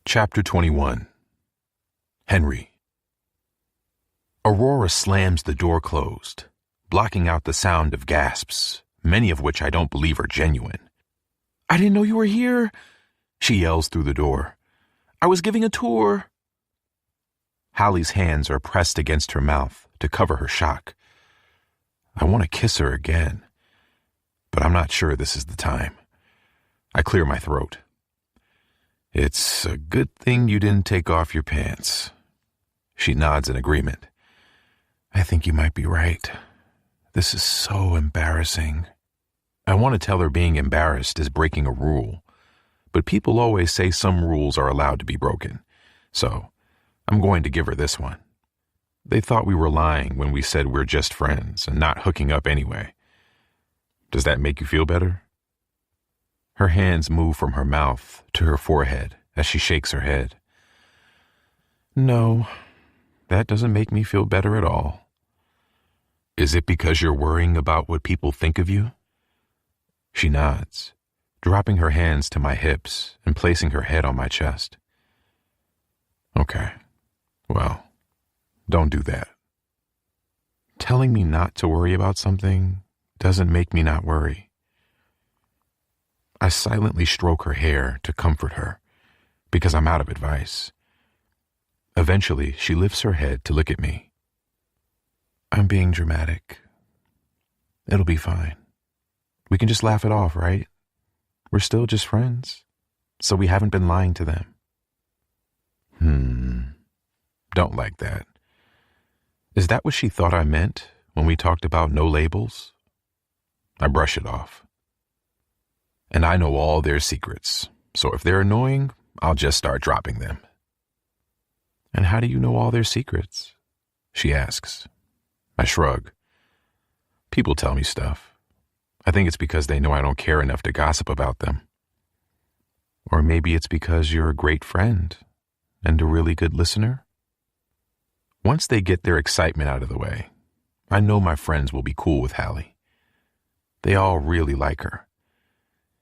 Chapter 21. Henry. Aurora slams the door closed, blocking out the sound of gasps, many of which I don't believe are genuine. "I didn't know you were here," she yells through the door. "I was giving a tour." Hallie's hands are pressed against her mouth to cover her shock. I want to kiss her again, but I'm not sure this is the time. I clear my throat. "It's a good thing you didn't take off your pants." She nods in agreement. "I think you might be right. This is so embarrassing." I want to tell her being embarrassed is breaking a rule, but people always say some rules are allowed to be broken, so I'm going to give her this one. They thought we were lying when we said we're just friends and not hooking up anyway. Does that make you feel better? Her hands move from her mouth to her forehead as she shakes her head. "No, that doesn't make me feel better at all." "Is it because you're worrying about what people think of you?" She nods, dropping her hands to my hips and placing her head on my chest. "Okay, well, don't do that." Telling me not to worry about something doesn't make me not worry. I silently stroke her hair to comfort her, because I'm out of advice. Eventually, she lifts her head to look at me. "I'm being dramatic. It'll be fine. We can just laugh it off, right? We're still just friends, so we haven't been lying to them." Don't like that. Is that what she thought I meant when we talked about no labels? I brush it off. And I know all their secrets, so if they're annoying, I'll just start dropping them. "And how do you know all their secrets?" she asks. I shrug. People tell me stuff. I think it's because they know I don't care enough to gossip about them. Or maybe it's because you're a great friend and a really good listener. Once they get their excitement out of the way, I know my friends will be cool with Hallie. They all really like her.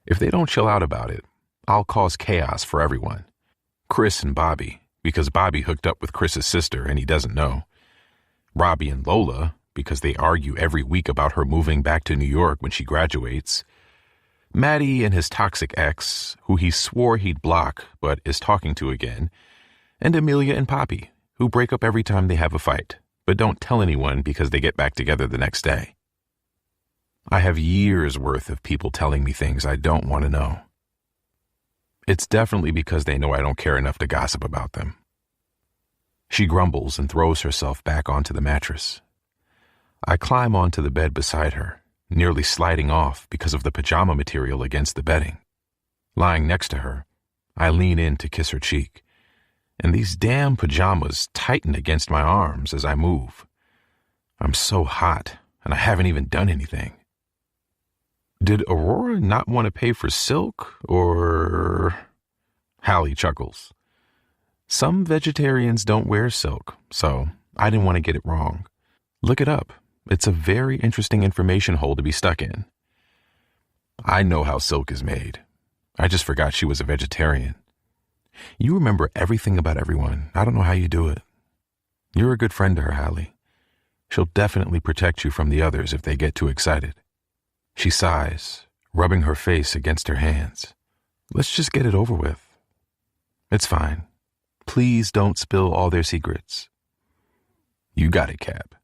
If they don't chill out about it, I'll cause chaos for everyone. Chris and Bobby, because Bobby hooked up with Chris's sister and he doesn't know. Robbie and Lola, because they argue every week about her moving back to New York when she graduates. Maddie and his toxic ex, who he swore he'd block but is talking to again. And Amelia and Poppy, who break up every time they have a fight, but don't tell anyone because they get back together the next day. I have years' worth of people telling me things I don't want to know. It's definitely because they know I don't care enough to gossip about them. She grumbles and throws herself back onto the mattress. I climb onto the bed beside her, nearly sliding off because of the pajama material against the bedding. Lying next to her, I lean in to kiss her cheek, and these damn pajamas tighten against my arms as I move. I'm so hot, and I haven't even done anything. Did Aurora not want to pay for silk, or... Hallie chuckles. Some vegetarians don't wear silk, so I didn't want to get it wrong. Look it up. It's a very interesting information hole to be stuck in. I know how silk is made. I just forgot she was a vegetarian. You remember everything about everyone. I don't know how you do it. You're a good friend to her, Hallie. She'll definitely protect you from the others if they get too excited. She sighs, rubbing her face against her hands. Let's just get it over with. It's fine. Please don't spill all their secrets. You got it, Cap.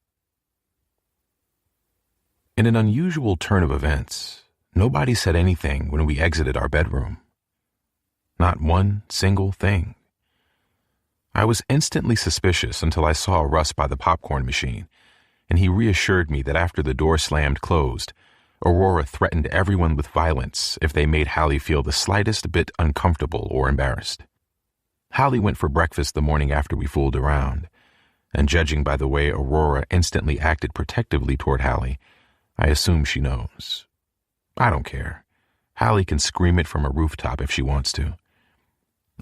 In an unusual turn of events, nobody said anything when we exited our bedroom. Not one single thing. I was instantly suspicious until I saw Russ by the popcorn machine, and he reassured me that after the door slammed closed, Aurora threatened everyone with violence if they made Hallie feel the slightest bit uncomfortable or embarrassed. Hallie went for breakfast the morning after we fooled around, and judging by the way Aurora instantly acted protectively toward Hallie, I assume she knows. I don't care. Hallie can scream it from a rooftop if she wants to.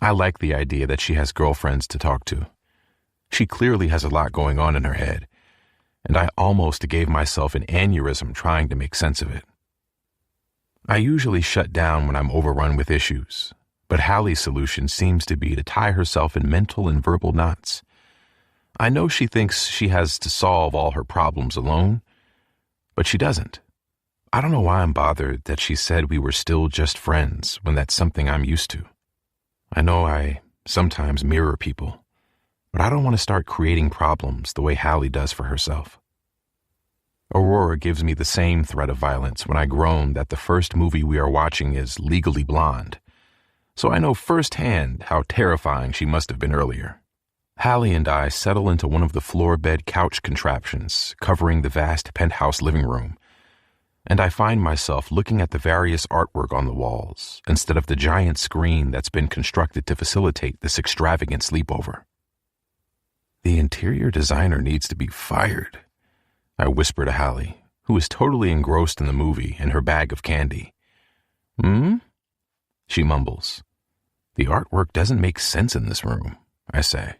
I like the idea that she has girlfriends to talk to. She clearly has a lot going on in her head, and I almost gave myself an aneurysm trying to make sense of it. I usually shut down when I'm overrun with issues, But Hallie's solution seems to be to tie herself in mental and verbal knots. I know she thinks she has to solve all her problems alone, but she doesn't. I don't know why I'm bothered that she said we were still just friends when that's something I'm used to. I know I sometimes mirror people, but I don't want to start creating problems the way Hallie does for herself. Aurora gives me the same threat of violence when I groan that the first movie we are watching is Legally Blonde, so I know firsthand how terrifying she must have been earlier. Hallie and I settle into one of the floor bed couch contraptions covering the vast penthouse living room, and I find myself looking at the various artwork on the walls instead of the giant screen that's been constructed to facilitate this extravagant sleepover. The interior designer needs to be fired, I whisper to Hallie, who is totally engrossed in the movie and her bag of candy. She mumbles. The artwork doesn't make sense in this room, I say.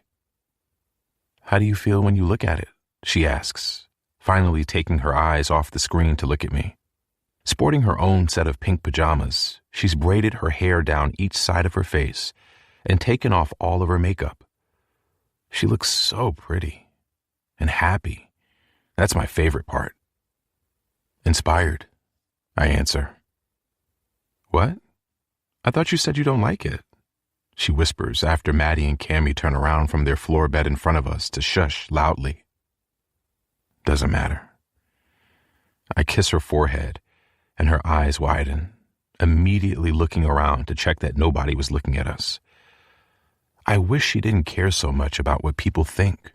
How do you feel when you look at it? She asks, finally taking her eyes off the screen to look at me. Sporting her own set of pink pajamas, she's braided her hair down each side of her face and taken off all of her makeup. She looks so pretty and happy. That's my favorite part. Inspired, I answer. What? I thought you said you don't like it, she whispers after Maddie and Cammie turn around from their floor bed in front of us to shush loudly. Doesn't matter. I kiss her forehead and her eyes widen, immediately looking around to check that nobody was looking at us. I wish she didn't care so much about what people think.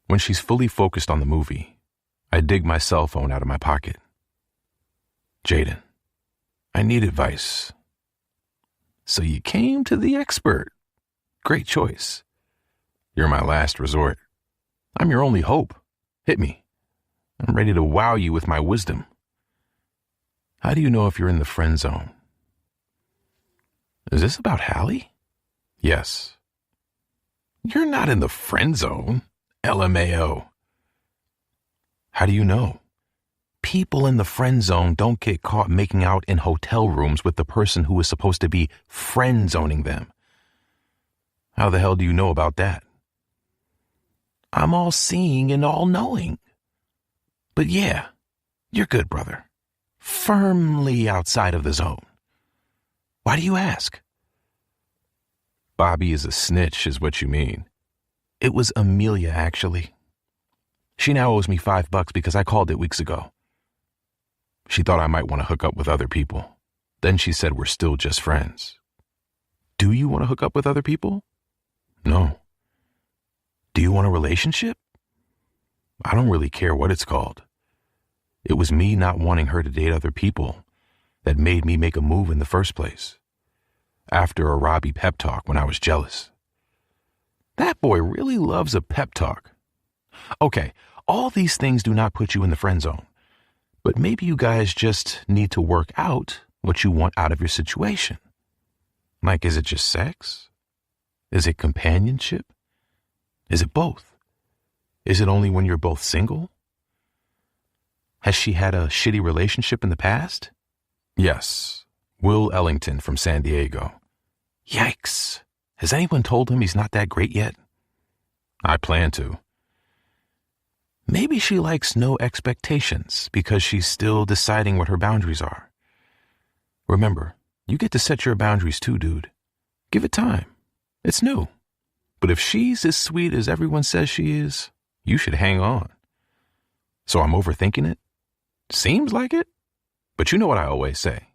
When she's fully focused on the movie, I dig my cell phone out of my pocket. Jaden, I need advice. So you came to the expert. Great choice. You're my last resort. I'm your only hope. Hit me. I'm ready to wow you with my wisdom. How do you know if you're in the friend zone? Is this about Hallie? Yes. You're not in the friend zone. LMAO. How do you know? People in the friend zone don't get caught making out in hotel rooms with the person who is supposed to be friend zoning them. How the hell do you know about that? I'm all seeing and all knowing. But yeah, you're good, brother. Firmly outside of the zone. Why do you ask? Bobby is a snitch, is what you mean. It was Amelia, actually. She now owes me $5 because I called it weeks ago. She thought I might want to hook up with other people. Then she said we're still just friends. Do you want to hook up with other people? No. Do you want a relationship? I don't really care what it's called. It was me not wanting her to date other people that made me make a move in the first place. After a Robbie pep talk when I was jealous. That boy really loves a pep talk. Okay, all these things do not put you in the friend zone. But maybe you guys just need to work out what you want out of your situation. Like, is it just sex? Is it companionship? Is it both? Is it only when you're both single? Has she had a shitty relationship in the past? Yes. Will Ellington from San Diego. Yikes. Has anyone told him he's not that great yet? I plan to. Maybe she likes no expectations because she's still deciding what her boundaries are. Remember, you get to set your boundaries too, dude. Give it time. It's new. But if she's as sweet as everyone says she is, you should hang on. So I'm overthinking it? Seems like it. But you know what I always say.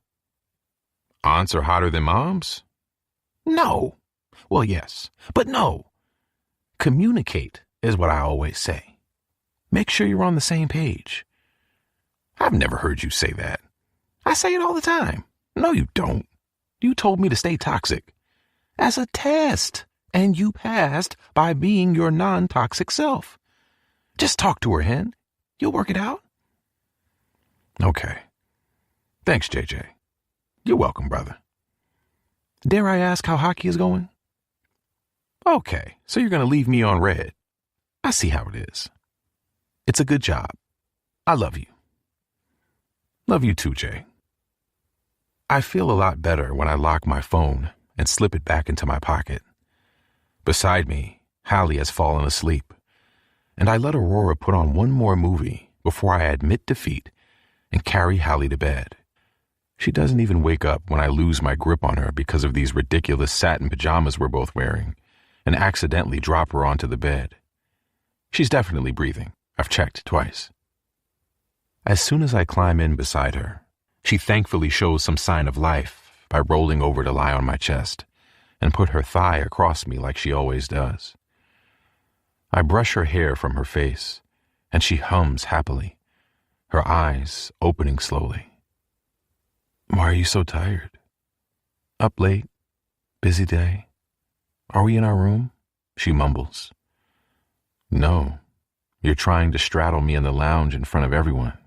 Aunts are hotter than moms? No. Well, yes, but no. Communicate is what I always say. Make sure you're on the same page. I've never heard you say that. I say it all the time. No, you don't. You told me to stay toxic. As a test. And you passed by being your non-toxic self. Just talk to her, Hen. You'll work it out. Okay. Thanks, JJ. You're welcome, brother. Dare I ask how hockey is going? Okay, so you're going to leave me on red. I see how it is. It's a good job. I love you. Love you too, Jay. I feel a lot better when I lock my phone and slip it back into my pocket. Beside me, Hallie has fallen asleep, and I let Aurora put on one more movie before I admit defeat and carry Hallie to bed. She doesn't even wake up when I lose my grip on her because of these ridiculous satin pajamas we're both wearing, and accidentally drop her onto the bed. She's definitely breathing. I've checked twice. As soon as I climb in beside her, she thankfully shows some sign of life by rolling over to lie on my chest and put her thigh across me like she always does. I brush her hair from her face, and she hums happily, her eyes opening slowly. Why are you so tired? Up late? Busy day? Are we in our room? She mumbles. No, you're trying to straddle me in the lounge in front of everyone.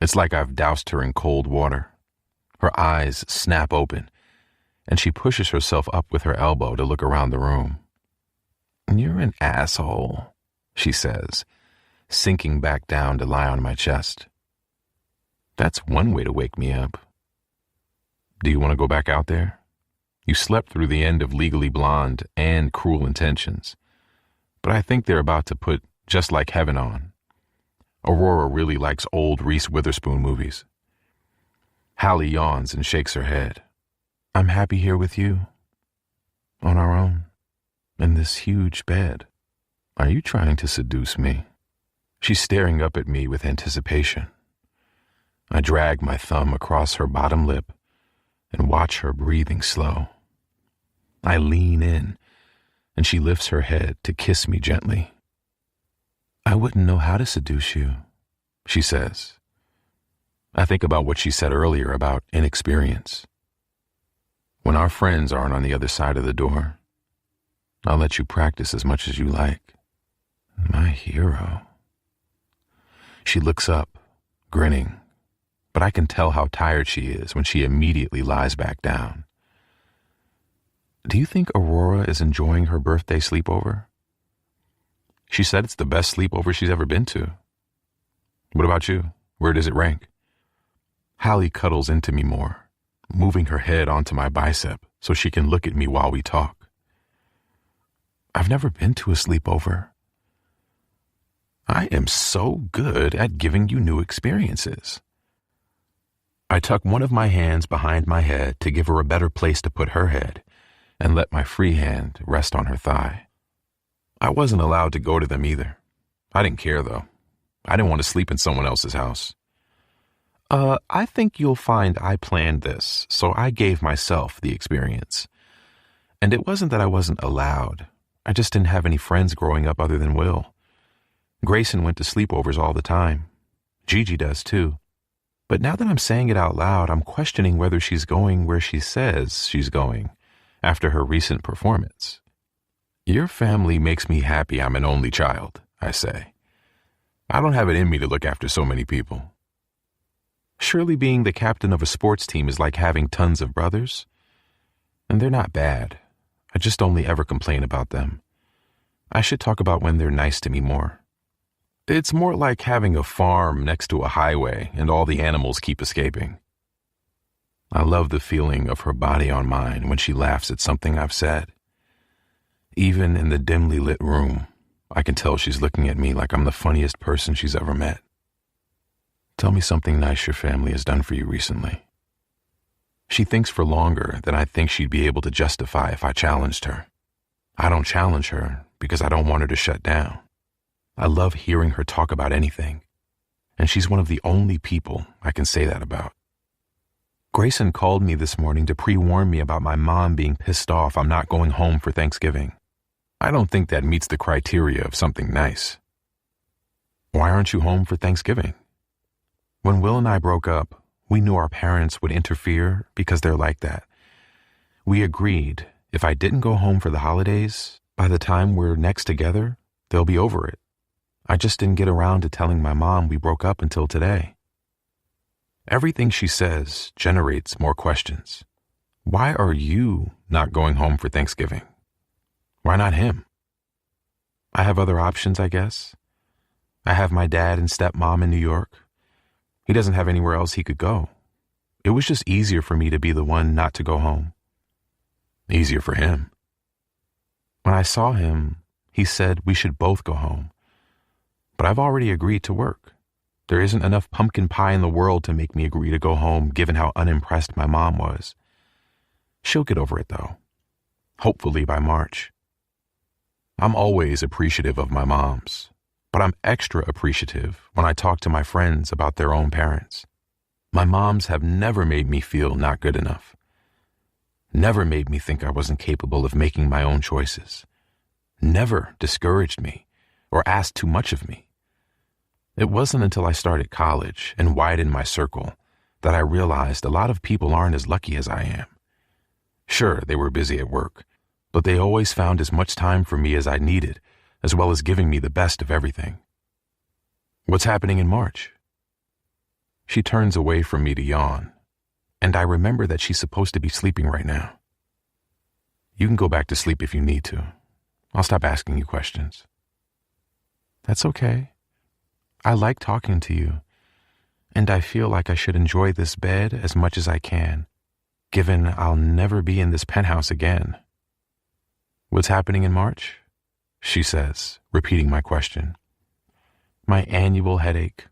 It's like I've doused her in cold water. Her eyes snap open, and she pushes herself up with her elbow to look around the room. You're an asshole, she says, sinking back down to lie on my chest. That's one way to wake me up. Do you want to go back out there? You slept through the end of Legally Blonde and Cruel Intentions, but I think they're about to put Just Like Heaven on. Aurora really likes old Reese Witherspoon movies. Hallie yawns and shakes her head. I'm happy here with you. On our own. In this huge bed. Are you trying to seduce me? She's staring up at me with anticipation. I drag my thumb across her bottom lip and watch her breathing slow. I lean in, and she lifts her head to kiss me gently. I wouldn't know how to seduce you, she says. I think about what she said earlier about inexperience. When our friends aren't on the other side of the door, I'll let you practice as much as you like. My hero. She looks up, grinning, but I can tell how tired she is when she immediately lies back down. Do you think Aurora is enjoying her birthday sleepover? She said it's the best sleepover she's ever been to. What about you? Where does it rank? Hallie cuddles into me more, moving her head onto my bicep so she can look at me while we talk. I've never been to a sleepover. I am so good at giving you new experiences. I tuck one of my hands behind my head to give her a better place to put her head and let my free hand rest on her thigh. I wasn't allowed to go to them either. I didn't care, though. I didn't want to sleep in someone else's house. I think you'll find I planned this, so I gave myself the experience. And it wasn't that I wasn't allowed. I just didn't have any friends growing up other than Will. Grayson went to sleepovers all the time. Gigi does, too. But now that I'm saying it out loud, I'm questioning whether she's going where she says she's going after her recent performance. Your family makes me happy I'm an only child, I say. I don't have it in me to look after so many people. Surely being the captain of a sports team is like having tons of brothers. And they're not bad. I just only ever complain about them. I should talk about when they're nice to me more. It's more like having a farm next to a highway and all the animals keep escaping. I love the feeling of her body on mine when she laughs at something I've said. Even in the dimly lit room, I can tell she's looking at me like I'm the funniest person she's ever met. Tell me something nice your family has done for you recently. She thinks for longer than I think she'd be able to justify if I challenged her. I don't challenge her because I don't want her to shut down. I love hearing her talk about anything, and she's one of the only people I can say that about. Grayson called me this morning to pre-warn me about my mom being pissed off I'm not going home for Thanksgiving. I don't think that meets the criteria of something nice. Why aren't you home for Thanksgiving? When Will and I broke up, we knew our parents would interfere because they're like that. We agreed if I didn't go home for the holidays, by the time we're next together, they'll be over it. I just didn't get around to telling my mom we broke up until today. Everything she says generates more questions. Why are you not going home for Thanksgiving? Why not him? I have other options, I guess. I have my dad and stepmom in New York. He doesn't have anywhere else he could go. It was just easier for me to be the one not to go home. Easier for him. When I saw him, he said we should both go home. But I've already agreed to work. There isn't enough pumpkin pie in the world to make me agree to go home, given how unimpressed my mom was. She'll get over it, though. Hopefully by March. I'm always appreciative of my moms, but I'm extra appreciative when I talk to my friends about their own parents. My moms have never made me feel not good enough. Never made me think I wasn't capable of making my own choices. Never discouraged me or asked too much of me. It wasn't until I started college and widened my circle that I realized a lot of people aren't as lucky as I am. Sure, they were busy at work, but they always found as much time for me as I needed, as well as giving me the best of everything. What's happening in March? She turns away from me to yawn, and I remember that she's supposed to be sleeping right now. You can go back to sleep if you need to. I'll stop asking you questions. That's okay. I like talking to you, and I feel like I should enjoy this bed as much as I can, given I'll never be in this penthouse again. What's happening in March? She says, repeating my question. My annual headache.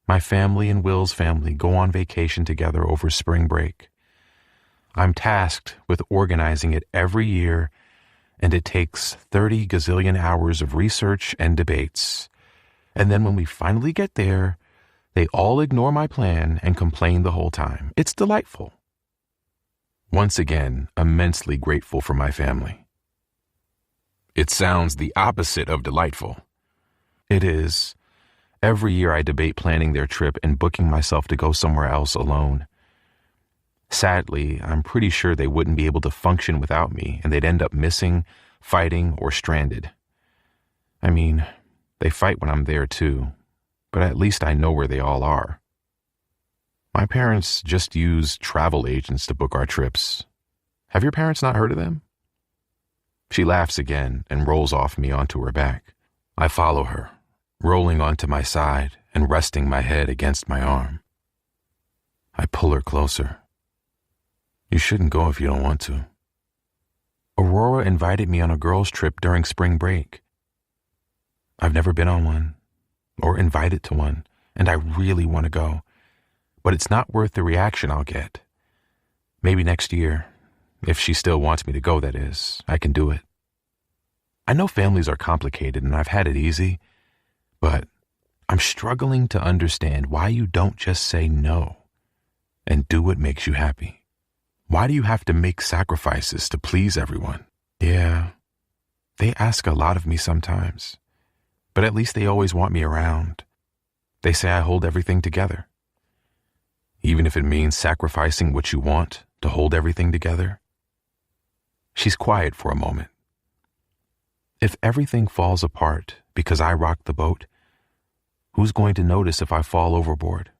My family and Will's family go on vacation together over spring break. I'm tasked with organizing it every year, and it takes 30 gazillion hours of research and debates. And then when we finally get there, they all ignore my plan and complain the whole time. It's delightful. Once again, immensely grateful for my family. It sounds the opposite of delightful. It is. Every year I debate planning their trip and booking myself to go somewhere else alone. Sadly, I'm pretty sure they wouldn't be able to function without me, and they'd end up missing, fighting, or stranded. I mean, they fight when I'm there too, but at least I know where they all are. My parents just use travel agents to book our trips. Have your parents not heard of them? She laughs again and rolls off me onto her back. I follow her, rolling onto my side and resting my head against my arm. I pull her closer. You shouldn't go if you don't want to. Aurora invited me on a girls' trip during spring break. I've never been on one, or invited to one, and I really want to go. But it's not worth the reaction I'll get. Maybe next year, if she still wants me to go, that is, I can do it. I know families are complicated and I've had it easy, but I'm struggling to understand why you don't just say no and do what makes you happy. Why do you have to make sacrifices to please everyone? Yeah, they ask a lot of me sometimes, but at least they always want me around. They say I hold everything together. Even if it means sacrificing what you want to hold everything together. She's quiet for a moment. If everything falls apart because I rock the boat, who's going to notice if I fall overboard?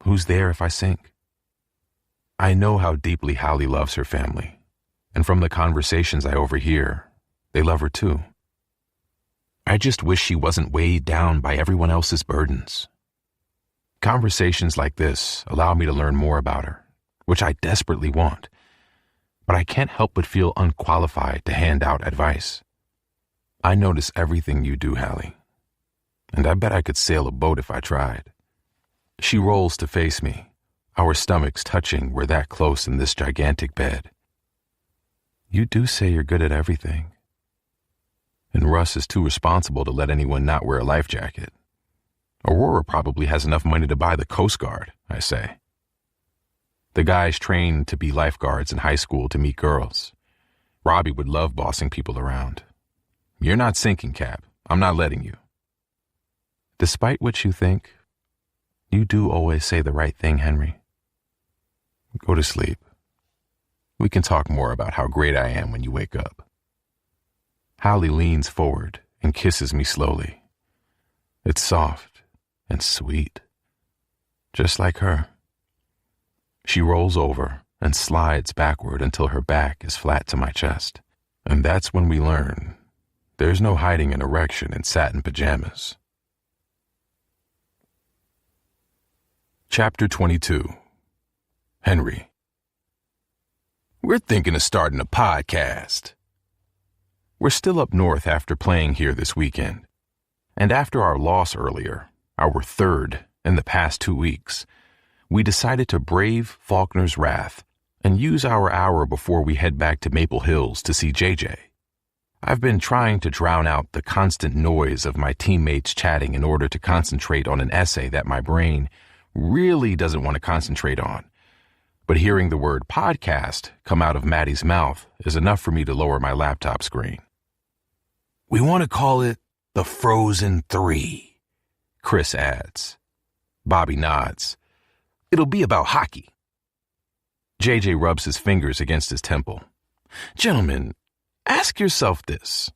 Who's there if I sink? I know how deeply Hallie loves her family, and from the conversations I overhear, they love her too. I just wish she wasn't weighed down by everyone else's burdens. Conversations like this allow me to learn more about her, which I desperately want, but I can't help but feel unqualified to hand out advice. I notice everything you do, Hallie, and I bet I could sail a boat if I tried. She rolls to face me, our stomachs touching. We're that close in this gigantic bed. You do say you're good at everything. And Russ is too responsible to let anyone not wear a life jacket. Aurora probably has enough money to buy the Coast Guard, I say. The guys trained to be lifeguards in high school to meet girls. Robbie would love bossing people around. You're not sinking, Cap. I'm not letting you. Despite what you think, you do always say the right thing, Henry. Go to sleep. We can talk more about how great I am when you wake up. Hallie leans forward and kisses me slowly. It's soft and sweet, just like her. She rolls over and slides backward until her back is flat to my chest. And that's when we learn there's no hiding an erection in satin pajamas. Chapter 22. Henry. We're thinking of starting a podcast. We're still up north after playing here this weekend. And after our loss earlier, our third in the past 2 weeks, we decided to brave Faulkner's wrath and use our hour before we head back to Maple Hills to see JJ. I've been trying to drown out the constant noise of my teammates chatting in order to concentrate on an essay that my brain really doesn't want to concentrate on. But hearing the word podcast come out of Maddie's mouth is enough for me to lower my laptop screen. We want to call it The Frozen 3, Chris adds. Bobby nods. It'll be about hockey. JJ rubs his fingers against his temple. Gentlemen, ask yourself this.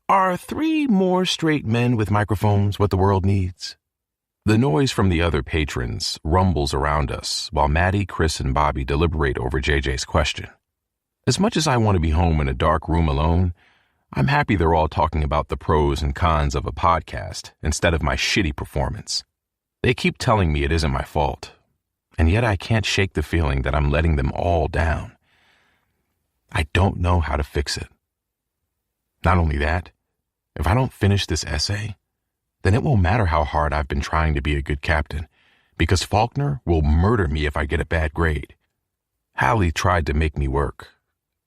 Are 3 more straight men with microphones what the world needs? The noise from the other patrons rumbles around us while Maddie, Chris, and Bobby deliberate over JJ's question. As much as I want to be home in a dark room alone, I'm happy they're all talking about the pros and cons of a podcast instead of my shitty performance. They keep telling me it isn't my fault, and yet I can't shake the feeling that I'm letting them all down. I don't know how to fix it. Not only that, if I don't finish this essay, then it won't matter how hard I've been trying to be a good captain, because Faulkner will murder me if I get a bad grade. Hallie tried to make me work,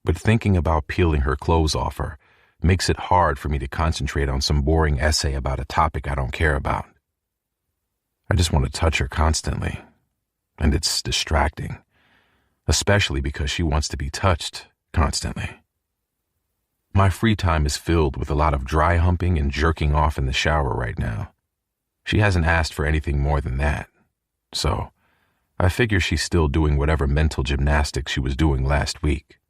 but thinking about peeling her clothes off her makes it hard for me to concentrate on some boring essay about a topic I don't care about. I just want to touch her constantly, and it's distracting, especially because she wants to be touched constantly. My free time is filled with a lot of dry humping and jerking off in the shower right now. She hasn't asked for anything more than that, so I figure she's still doing whatever mental gymnastics she was doing last week.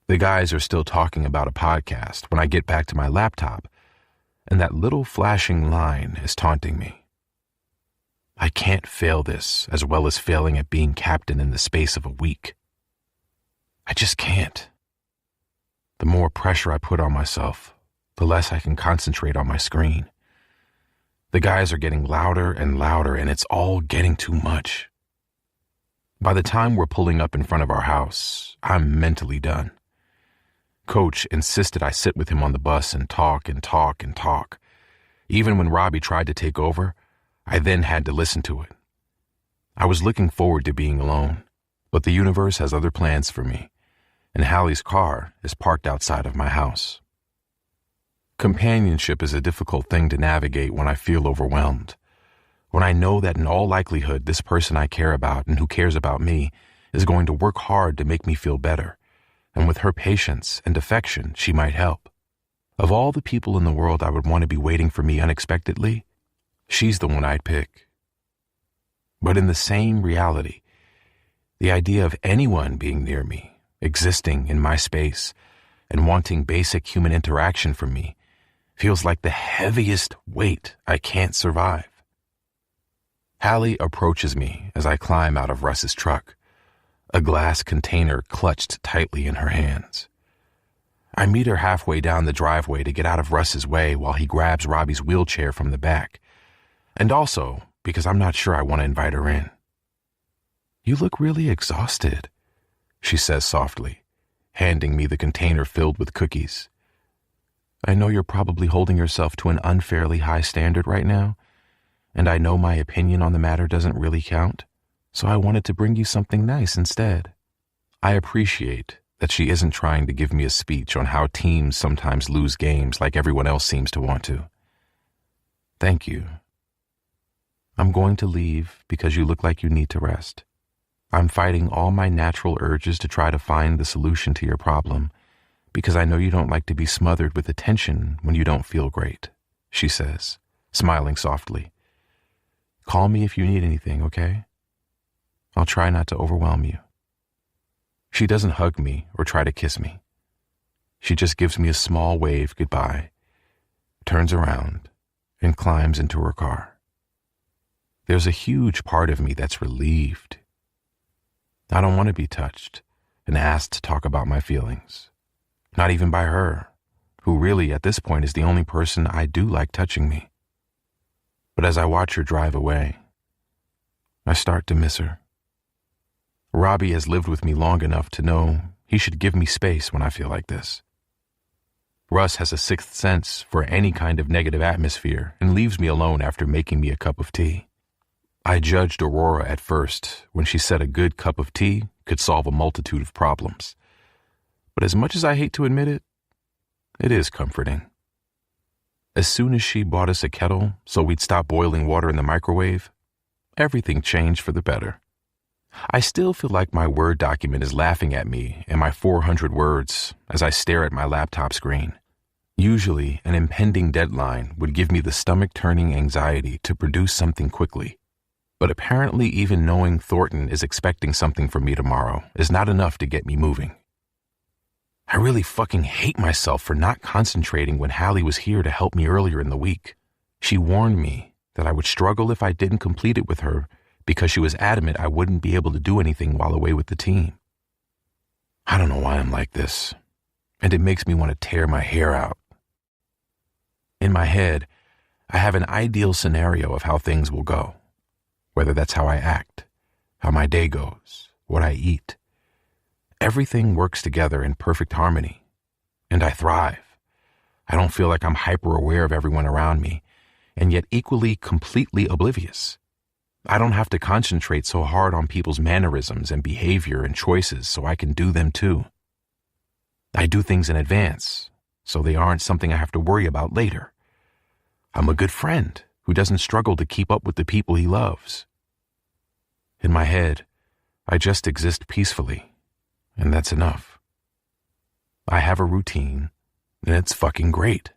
The guys are still talking about a podcast when I get back to my laptop, and that little flashing line is taunting me. I can't fail this as well as failing at being captain in the space of a week. I just can't. The more pressure I put on myself, the less I can concentrate on my screen. The guys are getting louder and louder, and it's all getting too much. By the time we're pulling up in front of our house, I'm mentally done. Coach insisted I sit with him on the bus and talk and talk and talk. Even when Robbie tried to take over, I then had to listen to it. I was looking forward to being alone, but the universe has other plans for me, and Hallie's car is parked outside of my house. Companionship is a difficult thing to navigate when I feel overwhelmed. When I know that in all likelihood this person I care about and who cares about me is going to work hard to make me feel better, and with her patience and affection she might help. Of all the people in the world I would want to be waiting for me unexpectedly, she's the one I'd pick. But in the same reality, the idea of anyone being near me, existing in my space, and wanting basic human interaction from me feels like the heaviest weight I can't survive. Hallie approaches me as I climb out of Russ's truck, a glass container clutched tightly in her hands. I meet her halfway down the driveway to get out of Russ's way while he grabs Robbie's wheelchair from the back, and also because I'm not sure I want to invite her in. You look really exhausted, she says softly, handing me the container filled with cookies. I know you're probably holding yourself to an unfairly high standard right now, and I know my opinion on the matter doesn't really count, so I wanted to bring you something nice instead. I appreciate that she isn't trying to give me a speech on how teams sometimes lose games like everyone else seems to want to. Thank you. I'm going to leave because you look like you need to rest. I'm fighting all my natural urges to try to find the solution to your problem, because I know you don't like to be smothered with attention when you don't feel great, she says, smiling softly. Call me if you need anything, okay? I'll try not to overwhelm you. She doesn't hug me or try to kiss me. She just gives me a small wave goodbye, turns around, and climbs into her car. There's a huge part of me that's relieved. I don't want to be touched and asked to talk about my feelings. Not even by her, who really at this point is the only person I do like touching me. But as I watch her drive away, I start to miss her. Robbie has lived with me long enough to know he should give me space when I feel like this. Russ has a sixth sense for any kind of negative atmosphere and leaves me alone after making me a cup of tea. I judged Aurora at first when she said a good cup of tea could solve a multitude of problems. But as much as I hate to admit it, it is comforting. As soon as she bought us a kettle so we'd stop boiling water in the microwave, everything changed for the better. I still feel like my Word document is laughing at me and my 400 words as I stare at my laptop screen. Usually, an impending deadline would give me the stomach-turning anxiety to produce something quickly. But apparently even knowing Thornton is expecting something from me tomorrow is not enough to get me moving. I really fucking hate myself for not concentrating when Hallie was here to help me earlier in the week. She warned me that I would struggle if I didn't complete it with her because she was adamant I wouldn't be able to do anything while away with the team. I don't know why I'm like this, and it makes me want to tear my hair out. In my head, I have an ideal scenario of how things will go, whether that's how I act, how my day goes, what I eat. Everything works together in perfect harmony, and I thrive. I don't feel like I'm hyper-aware of everyone around me, and yet equally completely oblivious. I don't have to concentrate so hard on people's mannerisms and behavior and choices so I can do them too. I do things in advance, so they aren't something I have to worry about later. I'm a good friend who doesn't struggle to keep up with the people he loves. In my head, I just exist peacefully, and that's enough. I have a routine, and it's fucking great.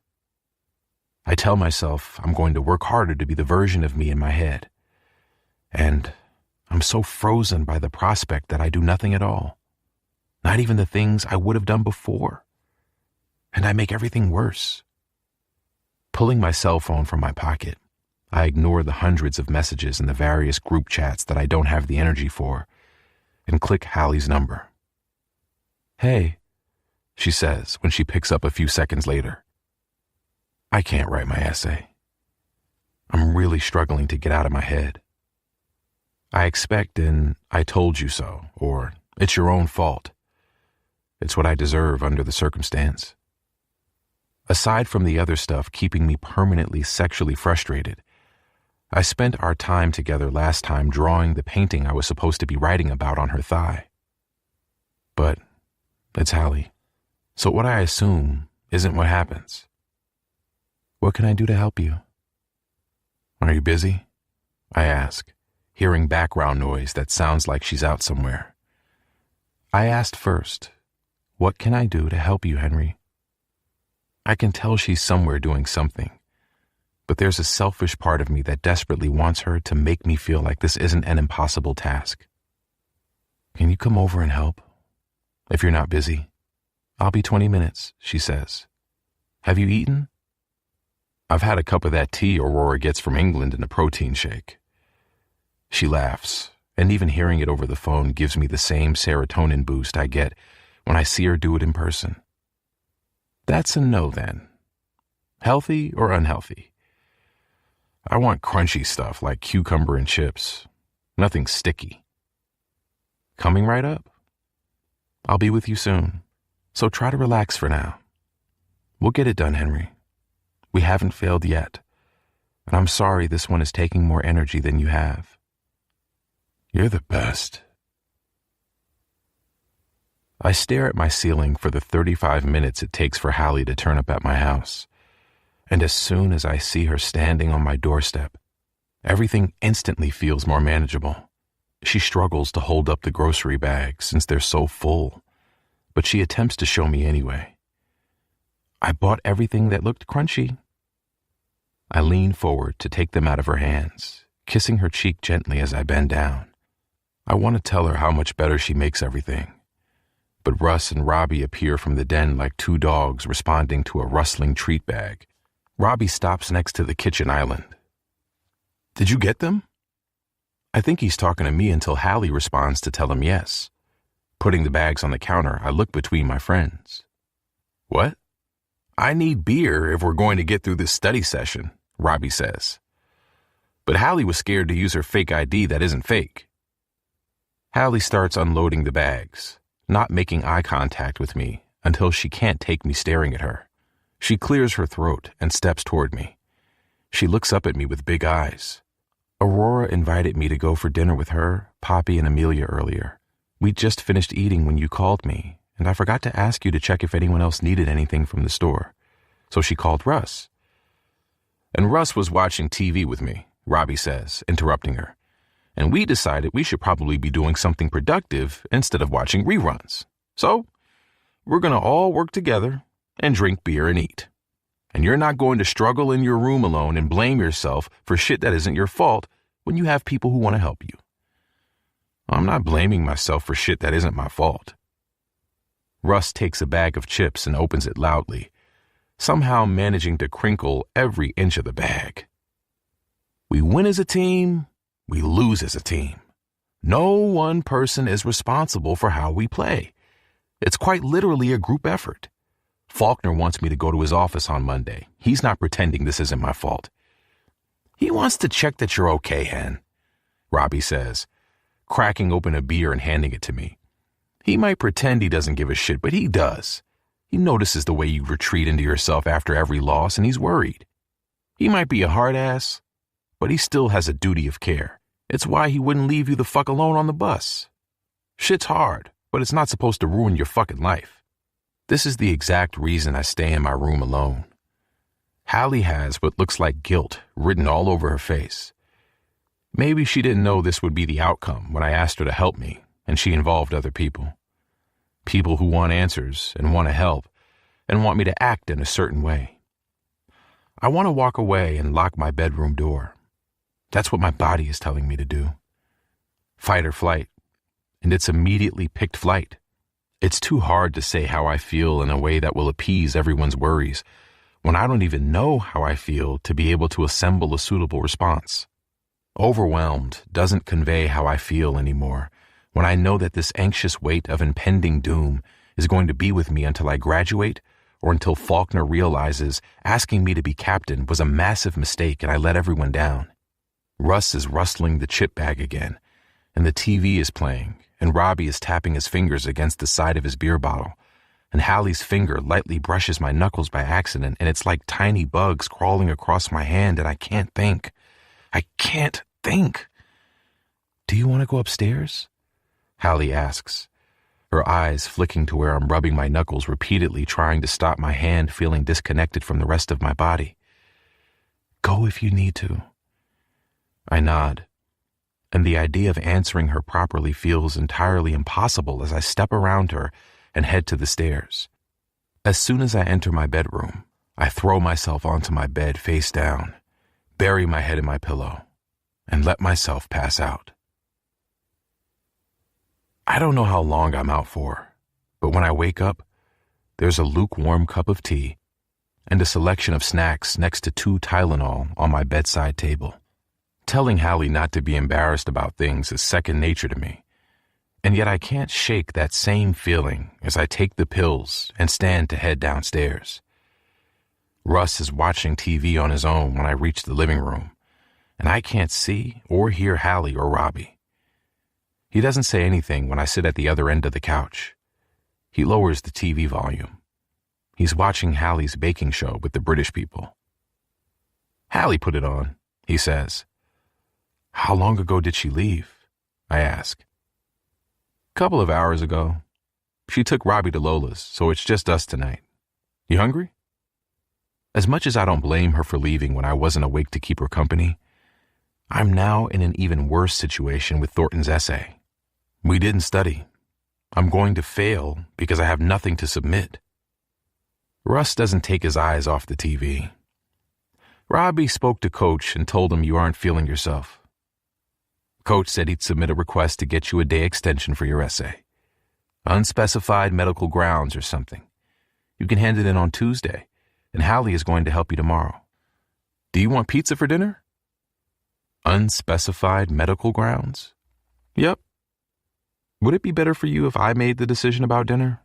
I tell myself I'm going to work harder to be the version of me in my head. And I'm so frozen by the prospect that I do nothing at all. Not even the things I would have done before. And I make everything worse. Pulling my cell phone from my pocket, I ignore the hundreds of messages in the various group chats that I don't have the energy for, and click Hallie's number. "Hey," she says when she picks up a few seconds later. I can't write my essay. I'm really struggling to get out of my head. I expect an "I told you so" or "it's your own fault." It's what I deserve under the circumstance. Aside from the other stuff keeping me permanently sexually frustrated, I spent our time together last time drawing the painting I was supposed to be writing about on her thigh. But it's Hallie, so what I assume isn't what happens. "What can I do to help you?" "Are you busy?" I ask, hearing background noise that sounds like she's out somewhere. I asked first, "What can I do to help you, Henry?" I can tell she's somewhere doing something, but there's a selfish part of me that desperately wants her to make me feel like this isn't an impossible task. "Can you come over and help? If you're not busy." "I'll be 20 minutes, she says. "Have you eaten?" "I've had a cup of that tea Aurora gets from England in a protein shake." She laughs, and even hearing it over the phone gives me the same serotonin boost I get when I see her do it in person. That's a no then. Healthy or unhealthy? I want crunchy stuff like cucumber and chips. Nothing sticky. Coming right up. I'll be with you soon, so try to relax for now. We'll get it done, Henry. We haven't failed yet, and I'm sorry this one is taking more energy than you have. You're the best. I stare at my ceiling for the 35 minutes it takes for Hallie to turn up at my house, and as soon as I see her standing on my doorstep, everything instantly feels more manageable. She struggles to hold up the grocery bags since they're so full, but she attempts to show me anyway. I bought everything that looked crunchy. I lean forward to take them out of her hands, kissing her cheek gently as I bend down. I want to tell her how much better she makes everything. But Russ and Robbie appear from the den like two dogs responding to a rustling treat bag. Robbie stops next to the kitchen island. "Did you get them?" I think he's talking to me until Hallie responds to tell him yes. Putting the bags on the counter, I look between my friends. "What?" "I need beer if we're going to get through this study session," Robbie says. But Hallie was scared to use her fake ID that isn't fake. Hallie starts unloading the bags, not making eye contact with me until she can't take me staring at her. She clears her throat and steps toward me. She looks up at me with big eyes. Aurora invited me to go for dinner with her, Poppy, and Amelia earlier. We'd just finished eating when you called me, and I forgot to ask you to check if anyone else needed anything from the store. So she called Russ. And Russ was watching TV with me, Robbie says, interrupting her. And we decided we should probably be doing something productive instead of watching reruns. So we're going to all work together and drink beer and eat. And you're not going to struggle in your room alone and blame yourself for shit that isn't your fault when you have people who want to help you. I'm not blaming myself for shit that isn't my fault. Russ takes a bag of chips and opens it loudly, somehow managing to crinkle every inch of the bag. We win as a team, we lose as a team. No one person is responsible for how we play. It's quite literally a group effort. Faulkner wants me to go to his office on Monday. He's not pretending this isn't my fault. He wants to check that you're okay, Hen, Robbie says, cracking open a beer and handing it to me. He might pretend he doesn't give a shit, but he does. He notices the way you retreat into yourself after every loss, and he's worried. He might be a hard ass, but he still has a duty of care. It's why he wouldn't leave you the fuck alone on the bus. Shit's hard, but it's not supposed to ruin your fucking life. This is the exact reason I stay in my room alone. Hallie has what looks like guilt written all over her face. Maybe she didn't know this would be the outcome when I asked her to help me, and she involved other people. People who want answers and want to help and want me to act in a certain way. I want to walk away and lock my bedroom door. That's what my body is telling me to do. Fight or flight, and it's immediately picked flight. It's too hard to say how I feel in a way that will appease everyone's worries when I don't even know how I feel to be able to assemble a suitable response. Overwhelmed doesn't convey how I feel anymore when I know that this anxious weight of impending doom is going to be with me until I graduate or until Faulkner realizes asking me to be captain was a massive mistake and I let everyone down. Russ is rustling the chip bag again, and the TV is playing, and Robbie is tapping his fingers against the side of his beer bottle, and Hallie's finger lightly brushes my knuckles by accident, and it's like tiny bugs crawling across my hand, and I can't think. I can't think. Do you want to go upstairs? Hallie asks, her eyes flicking to where I'm rubbing my knuckles repeatedly, trying to stop my hand feeling disconnected from the rest of my body. Go if you need to. I nod, and the idea of answering her properly feels entirely impossible as I step around her and head to the stairs. As soon as I enter my bedroom, I throw myself onto my bed face down, bury my head in my pillow, and let myself pass out. I don't know how long I'm out for, but when I wake up, there's a lukewarm cup of tea and a selection of snacks next to 2 Tylenol on my bedside table. Telling Hallie not to be embarrassed about things is second nature to me, and yet I can't shake that same feeling as I take the pills and stand to head downstairs. Russ is watching TV on his own when I reach the living room, and I can't see or hear Hallie or Robbie. He doesn't say anything when I sit at the other end of the couch. He lowers the TV volume. He's watching Hallie's baking show with the British people. Hallie put it on, he says. How long ago did she leave? I ask. Couple of hours ago. She took Robbie to Lola's, so it's just us tonight. You hungry? As much as I don't blame her for leaving when I wasn't awake to keep her company, I'm now in an even worse situation with Thornton's essay. We didn't study. I'm going to fail because I have nothing to submit. Russ doesn't take his eyes off the TV. Robbie spoke to Coach and told him you aren't feeling yourself. Coach said he'd submit a request to get you a day extension for your essay. Unspecified medical grounds or something. You can hand it in on Tuesday, and Hallie is going to help you tomorrow. Do you want pizza for dinner? Unspecified medical grounds? Yep. Would it be better for you if I made the decision about dinner?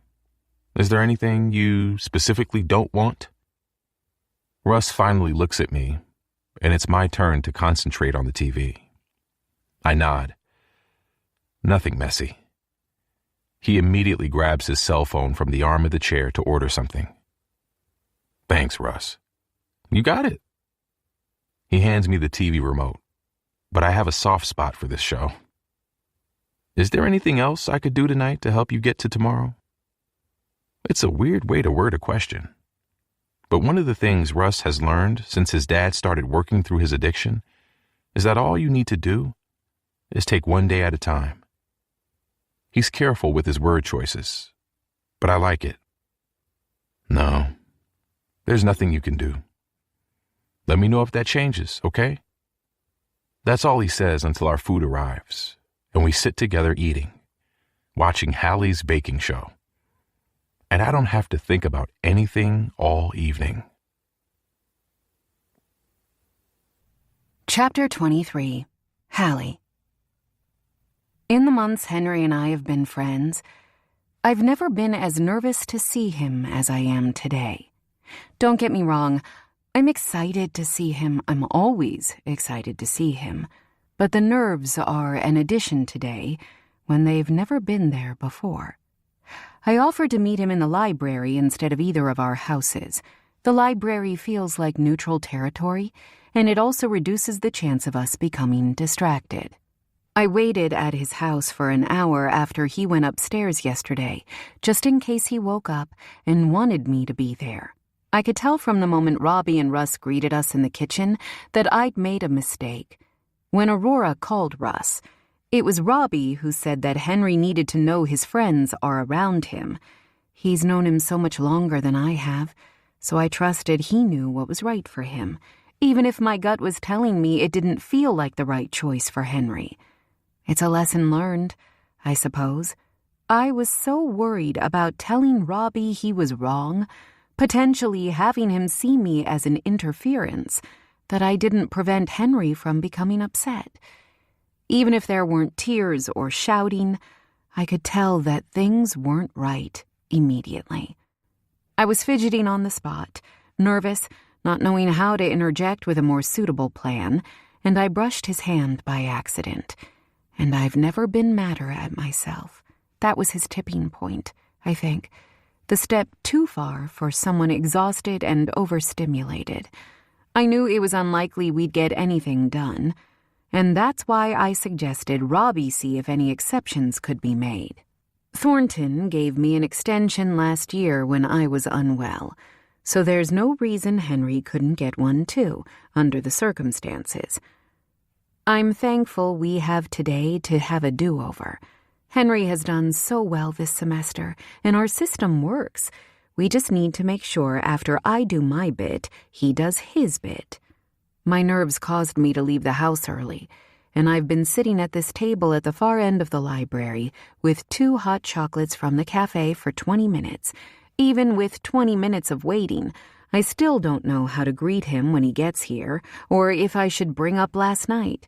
Is there anything you specifically don't want? Russ finally looks at me, and it's my turn to concentrate on the TV. I nod. Nothing messy. He immediately grabs his cell phone from the arm of the chair to order something. Thanks, Russ. You got it. He hands me the TV remote, but I have a soft spot for this show. Is there anything else I could do tonight to help you get to tomorrow? It's a weird way to word a question. But one of the things Russ has learned since his dad started working through his addiction is that all you need to do is take one day at a time. He's careful with his word choices, but I like it. No, there's nothing you can do. Let me know if that changes, okay? That's all he says until our food arrives, and we sit together eating, watching Hallie's baking show. And I don't have to think about anything all evening. Chapter 23. Hallie. In the months Henry and I have been friends, I've never been as nervous to see him as I am today. Don't get me wrong, I'm excited to see him. I'm always excited to see him. But the nerves are an addition today when they've never been there before. I offered to meet him in the library instead of either of our houses. The library feels like neutral territory, and it also reduces the chance of us becoming distracted. I waited at his house for an hour after he went upstairs yesterday, just in case he woke up and wanted me to be there. I could tell from the moment Robbie and Russ greeted us in the kitchen that I'd made a mistake. When Aurora called Russ, it was Robbie who said that Henry needed to know his friends are around him. He's known him so much longer than I have, so I trusted he knew what was right for him, even if my gut was telling me it didn't feel like the right choice for Henry. It's a lesson learned, I suppose. I was so worried about telling Robbie he was wrong, potentially having him see me as an interference, that I didn't prevent Henry from becoming upset. Even if there weren't tears or shouting, I could tell that things weren't right immediately. I was fidgeting on the spot, nervous, not knowing how to interject with a more suitable plan, and I brushed his hand by accident. And I've never been madder at myself. That was his tipping point, I think. The step too far for someone exhausted and overstimulated. I knew it was unlikely we'd get anything done, and that's why I suggested Robbie see if any exceptions could be made. Thornton gave me an extension last year when I was unwell, so there's no reason Henry couldn't get one too, under the circumstances. I'm thankful we have today to have a do-over. Henry has done so well this semester, and our system works. We just need to make sure after I do my bit, he does his bit. My nerves caused me to leave the house early, and I've been sitting at this table at the far end of the library with 2 hot chocolates from the cafe for 20 minutes. Even with 20 minutes of waiting, I still don't know how to greet him when he gets here, or if I should bring up last night.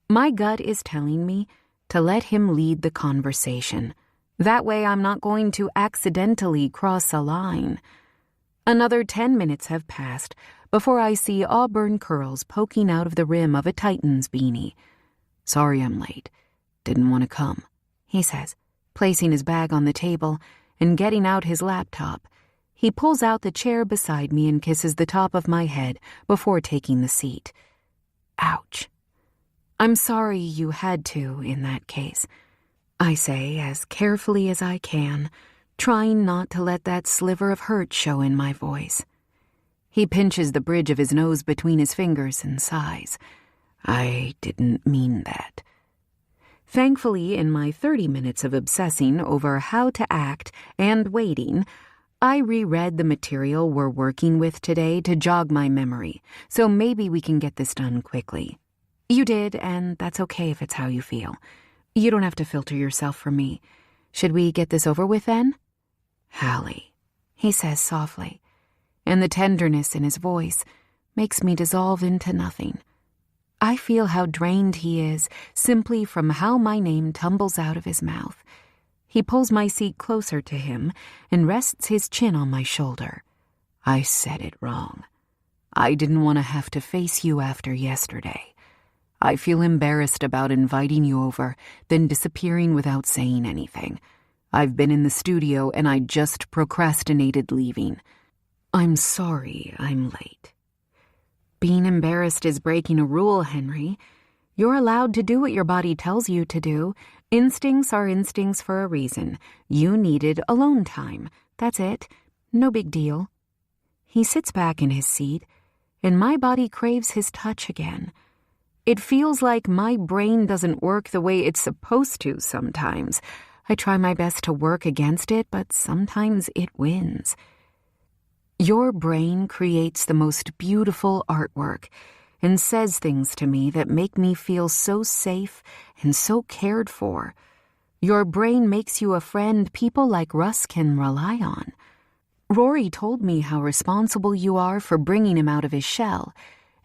My gut is telling me to let him lead the conversation. That way I'm not going to accidentally cross a line. Another 10 minutes have passed before I see auburn curls poking out of the rim of a Titan's beanie. "Sorry I'm late. Didn't want to come," he says, placing his bag on the table and getting out his laptop. He pulls out the chair beside me and kisses the top of my head before taking the seat. Ouch. "I'm sorry you had to in that case," I say as carefully as I can, trying not to let that sliver of hurt show in my voice. He pinches the bridge of his nose between his fingers and sighs. "I didn't mean that." Thankfully, in my 30 minutes of obsessing over how to act and waiting, I reread the material we're working with today to jog my memory, so maybe we can get this done quickly. You did, and that's okay if it's how you feel. You don't have to filter yourself for me. Should we get this over with then? "Hallie," he says softly, and the tenderness in his voice makes me dissolve into nothing. I feel how drained he is simply from how my name tumbles out of his mouth. He pulls my seat closer to him and rests his chin on my shoulder. "I said it wrong. I didn't want to have to face you after yesterday. I feel embarrassed about inviting you over, then disappearing without saying anything. I've been in the studio and I just procrastinated leaving. I'm sorry I'm late. Being embarrassed is breaking a rule, Henry. You're allowed to do what your body tells you to do. Instincts are instincts for a reason. You needed alone time. That's it. No big deal. He sits back in his seat, and my body craves his touch again. It feels like my brain doesn't work the way it's supposed to sometimes. I try my best to work against it, but sometimes it wins. Your brain creates the most beautiful artwork and says things to me that make me feel so safe and so cared for. Your brain makes you a friend people like Russ can rely on. Rory told me how responsible you are for bringing him out of his shell,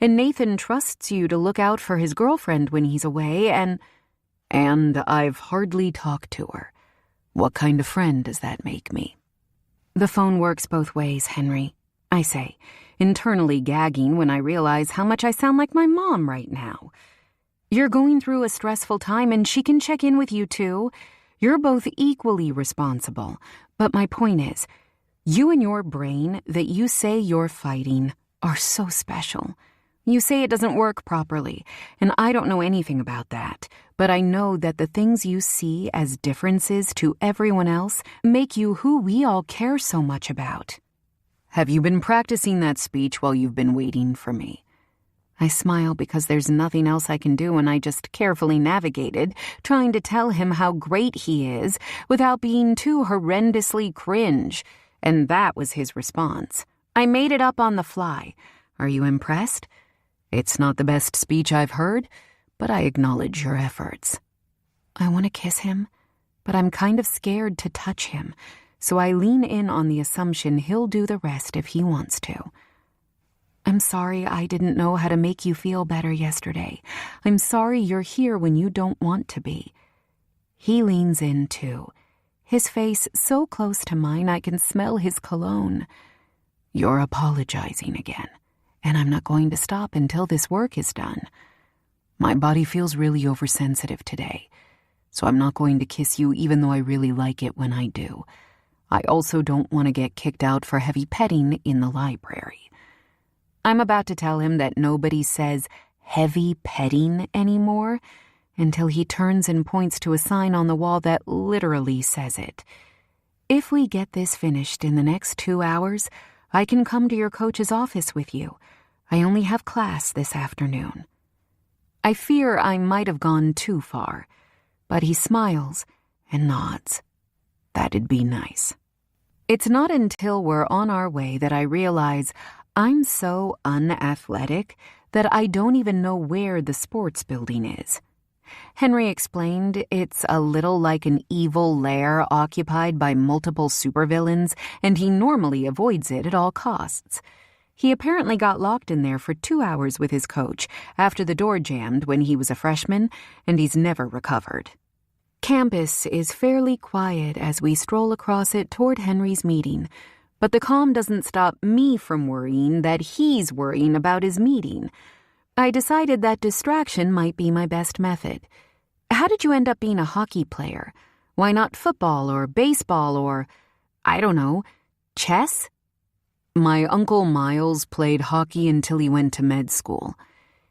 and Nathan trusts you to look out for his girlfriend when he's away, and I've hardly talked to her. What kind of friend does that make me? The phone works both ways, Henry, I say, internally gagging when I realize how much I sound like my mom right now. You're going through a stressful time and she can check in with you too. You're both equally responsible. But my point is, you and your brain that you say you're fighting are so special. You say it doesn't work properly, and I don't know anything about that, but I know that the things you see as differences to everyone else make you who we all care so much about. Have you been practicing that speech while you've been waiting for me? I smile because there's nothing else I can do, and I just carefully navigated, trying to tell him how great he is without being too horrendously cringe, and that was his response. I made it up on the fly. Are you impressed? It's not the best speech I've heard, but I acknowledge your efforts. I want to kiss him, but I'm kind of scared to touch him, so I lean in on the assumption he'll do the rest if he wants to. I'm sorry I didn't know how to make you feel better yesterday. I'm sorry you're here when you don't want to be. He leans in too, his face so close to mine I can smell his cologne. You're apologizing again, and I'm not going to stop until this work is done. My body feels really oversensitive today, so I'm not going to kiss you even though I really like it when I do. I also don't want to get kicked out for heavy petting in the library. I'm about to tell him that nobody says heavy petting anymore until he turns and points to a sign on the wall that literally says it. If we get this finished in the next 2 hours, I can come to your coach's office with you. I only have class this afternoon. I fear I might have gone too far, but he smiles and nods. That'd be nice. It's not until we're on our way that I realize I'm so unathletic that I don't even know where the sports building is. Henry explained it's a little like an evil lair occupied by multiple supervillains, and he normally avoids it at all costs. He apparently got locked in there for 2 hours with his coach after the door jammed when he was a freshman, and he's never recovered. Campus is fairly quiet as we stroll across it toward Henry's meeting, but the calm doesn't stop me from worrying that he's worrying about his meeting. I decided that distraction might be my best method. How did you end up being a hockey player? Why not football or baseball or, I don't know, chess? My Uncle Miles played hockey until he went to med school.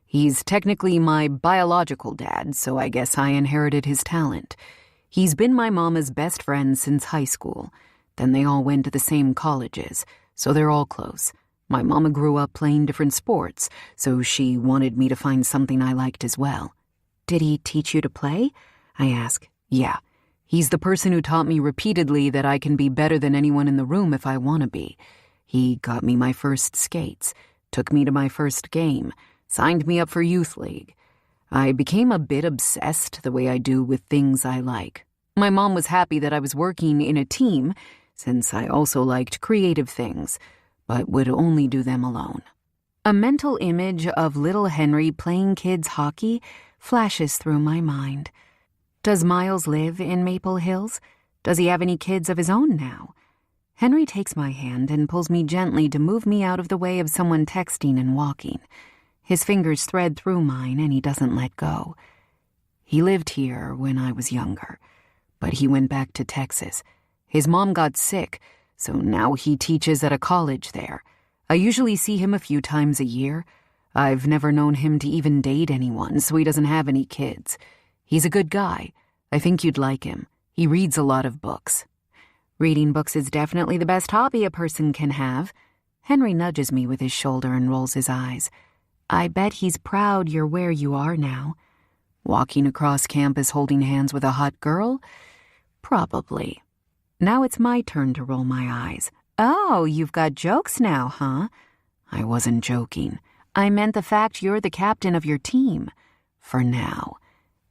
He's technically my biological dad, so I guess I inherited his talent. He's been my mama's best friend since high school. Then they all went to the same colleges, so they're all close. My mama grew up playing different sports, so she wanted me to find something I liked as well. Did he teach you to play? I ask. Yeah. He's the person who taught me repeatedly that I can be better than anyone in the room if I want to be. He got me my first skates, took me to my first game, signed me up for youth league. I became a bit obsessed the way I do with things I like. My mom was happy that I was working in a team, since I also liked creative things, but would only do them alone. A mental image of little Henry playing kids hockey flashes through my mind. Does Miles live in Maple Hills? Does he have any kids of his own now? Henry takes my hand and pulls me gently to move me out of the way of someone texting and walking. His fingers thread through mine and he doesn't let go. He lived here when I was younger, but he went back to Texas. His mom got sick, so now he teaches at a college there. I usually see him a few times a year. I've never known him to even date anyone, so he doesn't have any kids. He's a good guy. I think you'd like him. He reads a lot of books. Reading books is definitely the best hobby a person can have. Henry nudges me with his shoulder and rolls his eyes. I bet he's proud you're where you are now. Walking across campus holding hands with a hot girl? Probably. Now it's my turn to roll my eyes. Oh, you've got jokes now, huh? I wasn't joking. I meant the fact you're the captain of your team. For now.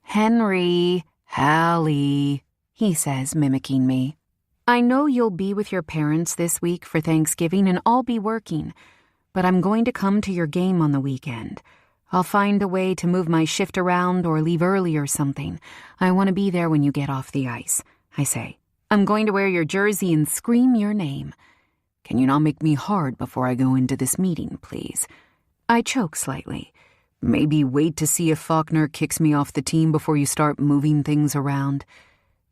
Henry, Hallie, he says, mimicking me. I know you'll be with your parents this week for Thanksgiving and I'll be working, but I'm going to come to your game on the weekend. I'll find a way to move my shift around or leave early or something. I want to be there when you get off the ice, I say. I'm going to wear your jersey and scream your name. Can you not make me hard before I go into this meeting, please? I choke slightly. Maybe wait to see if Faulkner kicks me off the team before you start moving things around.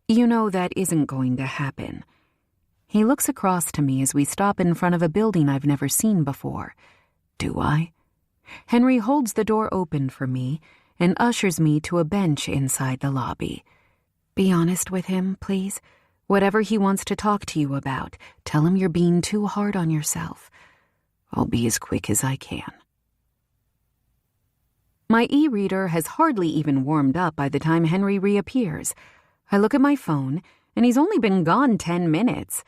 You know that isn't going to happen. He looks across to me as we stop in front of a building I've never seen before. Do I? Henry holds the door open for me and ushers me to a bench inside the lobby. Be honest with him, please. Whatever he wants to talk to you about, tell him you're being too hard on yourself. I'll be as quick as I can. My e-reader has hardly even warmed up by the time Henry reappears. I look at my phone, and he's only been gone 10 minutes.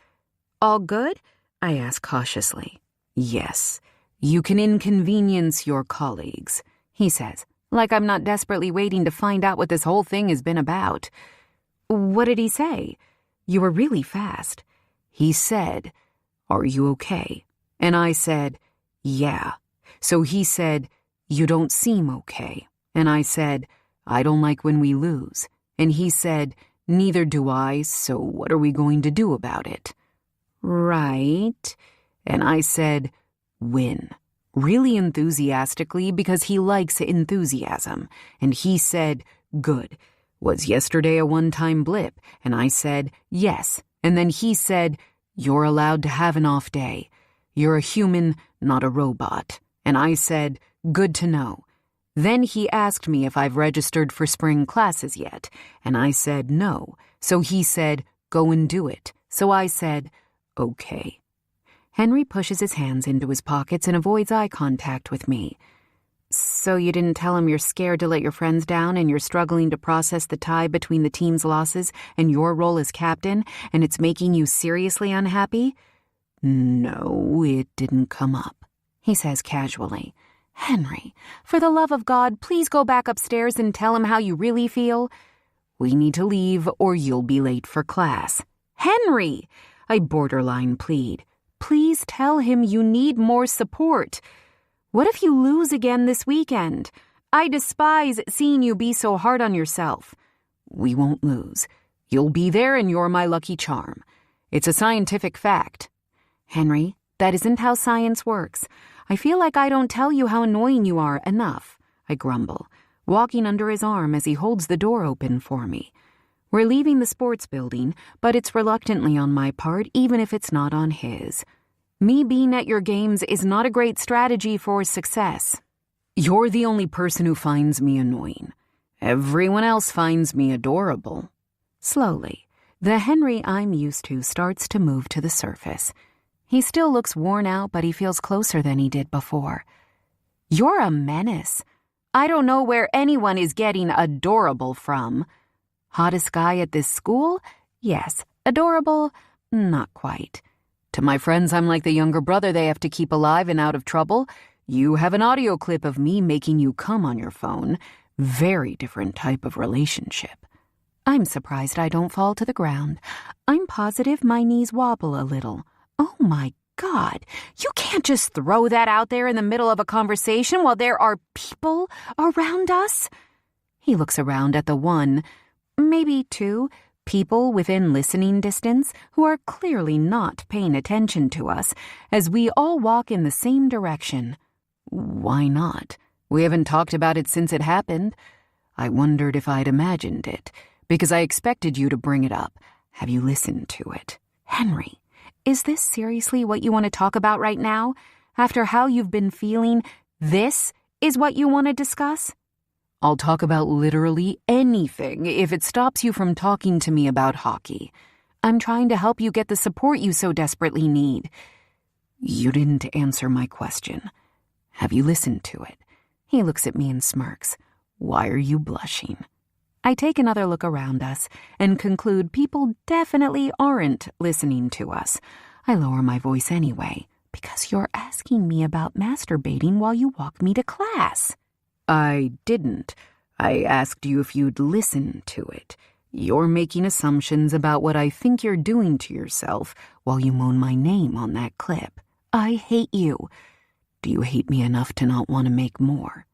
All good? I ask cautiously. Yes. You can inconvenience your colleagues, he says, like I'm not desperately waiting to find out what this whole thing has been about. What did he say? You were really fast. He said, "Are you okay?" And I said, "Yeah." So he said, "You don't seem okay." And I said, "I don't like when we lose." And he said, "Neither do I, so what are we going to do about it?" Right. And I said, "Win." Really enthusiastically because he likes enthusiasm. And he said, "Good. Was yesterday a one-time blip?" And I said, "Yes." And then he said, "You're allowed to have an off day. You're a human, not a robot." And I said, "Good to know." Then he asked me if I've registered for spring classes yet. And I said, "No." So he said, "Go and do it." So I said, "Okay." Henry pushes his hands into his pockets and avoids eye contact with me. So you didn't tell him you're scared to let your friends down and you're struggling to process the tie between the team's losses and your role as captain, and it's making you seriously unhappy? No, it didn't come up, he says casually. Henry, for the love of God, please go back upstairs and tell him how you really feel. We need to leave or you'll be late for class. Henry, I borderline plead. Please tell him you need more support. What if you lose again this weekend? I despise seeing you be so hard on yourself. We won't lose. You'll be there and you're my lucky charm. It's a scientific fact. Henry, that isn't how science works. I feel like I don't tell you how annoying you are enough, I grumble, walking under his arm as he holds the door open for me. We're leaving the sports building, but it's reluctantly on my part, even if it's not on his. Me being at your games is not a great strategy for success. You're the only person who finds me annoying. Everyone else finds me adorable. Slowly, the Henry I'm used to starts to move to the surface. He still looks worn out, but he feels closer than he did before. You're a menace. I don't know where anyone is getting adorable from. Hottest guy at this school? Yes. Adorable? Not quite. To my friends, I'm like the younger brother they have to keep alive and out of trouble. You have an audio clip of me making you come on your phone. Very different type of relationship. I'm surprised I don't fall to the ground. I'm positive my knees wobble a little. Oh my God, you can't just throw that out there in the middle of a conversation while there are people around us. He looks around at the one, maybe two, people within listening distance who are clearly not paying attention to us as we all walk in the same direction. Why not? We haven't talked about it since it happened. I wondered if I'd imagined it, because I expected you to bring it up. Have you listened to it? Henry, is this seriously what you want to talk about right now? After how you've been feeling, this is what you want to discuss? I'll talk about literally anything if it stops you from talking to me about hockey. I'm trying to help you get the support you so desperately need. You didn't answer my question. Have you listened to it? He looks at me and smirks. Why are you blushing? I take another look around us and conclude people definitely aren't listening to us. I lower my voice anyway, because you're asking me about masturbating while you walk me to class. I didn't. I asked you if you'd listen to it. You're making assumptions about what I think you're doing to yourself while you moan my name on that clip. I hate you. Do you hate me enough to not want to make more?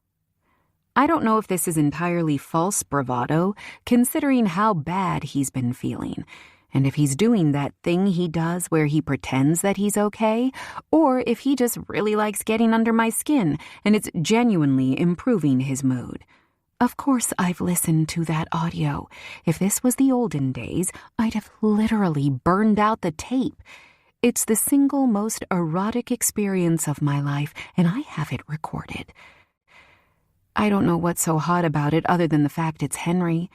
I don't know if this is entirely false bravado, considering how bad he's been feeling, and if he's doing that thing he does where he pretends that he's okay, or if he just really likes getting under my skin and it's genuinely improving his mood. Of course I've listened to that audio. If this was the olden days, I'd have literally burned out the tape. It's the single most erotic experience of my life, and I have it recorded. I don't know what's so hot about it other than the fact it's Henry.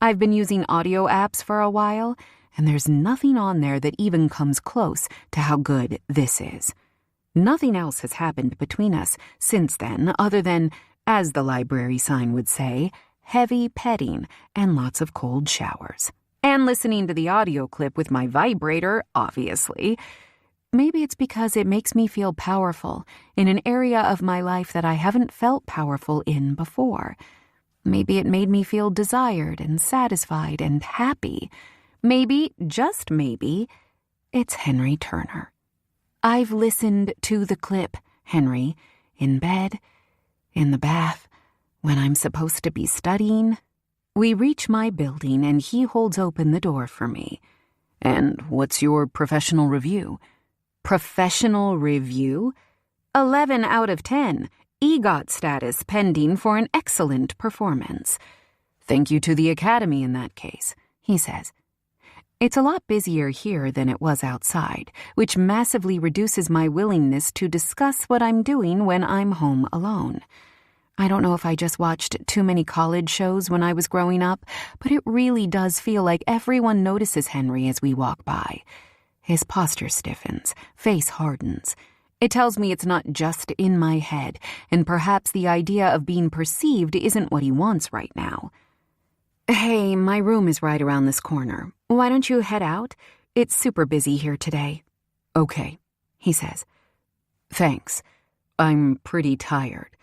I've been using audio apps for a while, and there's nothing on there that even comes close to how good this is. Nothing else has happened between us since then other than, as the library sign would say, heavy petting and lots of cold showers. And listening to the audio clip with my vibrator, obviously. Maybe it's because it makes me feel powerful in an area of my life that I haven't felt powerful in before. Maybe it made me feel desired and satisfied and happy. Maybe, just maybe, it's Henry Turner. I've listened to the clip, Henry, in bed, in the bath, when I'm supposed to be studying. We reach my building and he holds open the door for me. And what's your professional review? Professional review? 11 out of 10. EGOT status pending for an excellent performance. Thank you to the Academy in that case, he says. It's a lot busier here than it was outside, which massively reduces my willingness to discuss what I'm doing when I'm home alone. I don't know if I just watched too many college shows when I was growing up, but it really does feel like everyone notices Henry as we walk by. His posture stiffens, face hardens. It tells me it's not just in my head, and perhaps the idea of being perceived isn't what he wants right now. Hey, my room is right around this corner. Why don't you head out? It's super busy here today. Okay, he says. Thanks. I'm pretty tired,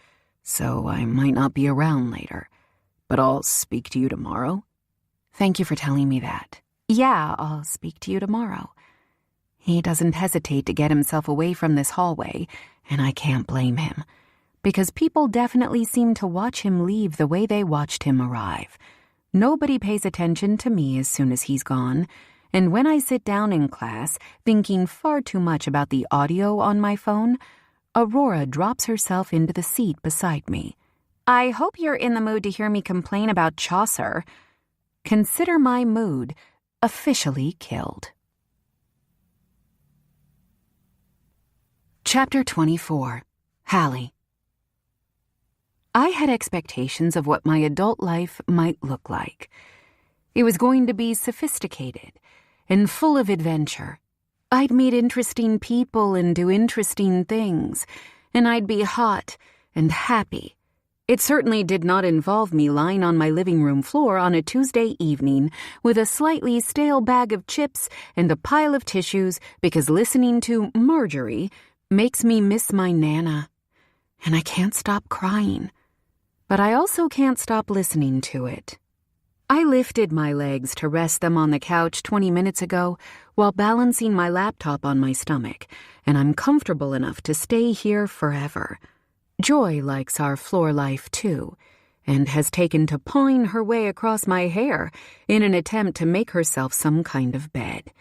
so I might not be around later. But I'll speak to you tomorrow. Thank you for telling me that. Yeah, I'll speak to you tomorrow. He doesn't hesitate to get himself away from this hallway, and I can't blame him, because people definitely seem to watch him leave the way they watched him arrive. Nobody pays attention to me as soon as he's gone, and when I sit down in class, thinking far too much about the audio on my phone, Aurora drops herself into the seat beside me. I hope you're in the mood to hear me complain about Chaucer. Consider my mood officially killed. Chapter 24. Hallie. I had expectations of what my adult life might look like. It was going to be sophisticated and full of adventure. I'd meet interesting people and do interesting things, and I'd be hot and happy. It certainly did not involve me lying on my living room floor on a Tuesday evening with a slightly stale bag of chips and a pile of tissues because listening to Marjorie makes me miss my Nana. And I can't stop crying. But I also can't stop listening to it. I lifted my legs to rest them on the couch 20 minutes ago while balancing my laptop on my stomach, and I'm comfortable enough to stay here forever. Joy likes our floor life too, and has taken to pawing her way across my hair in an attempt to make herself some kind of bed.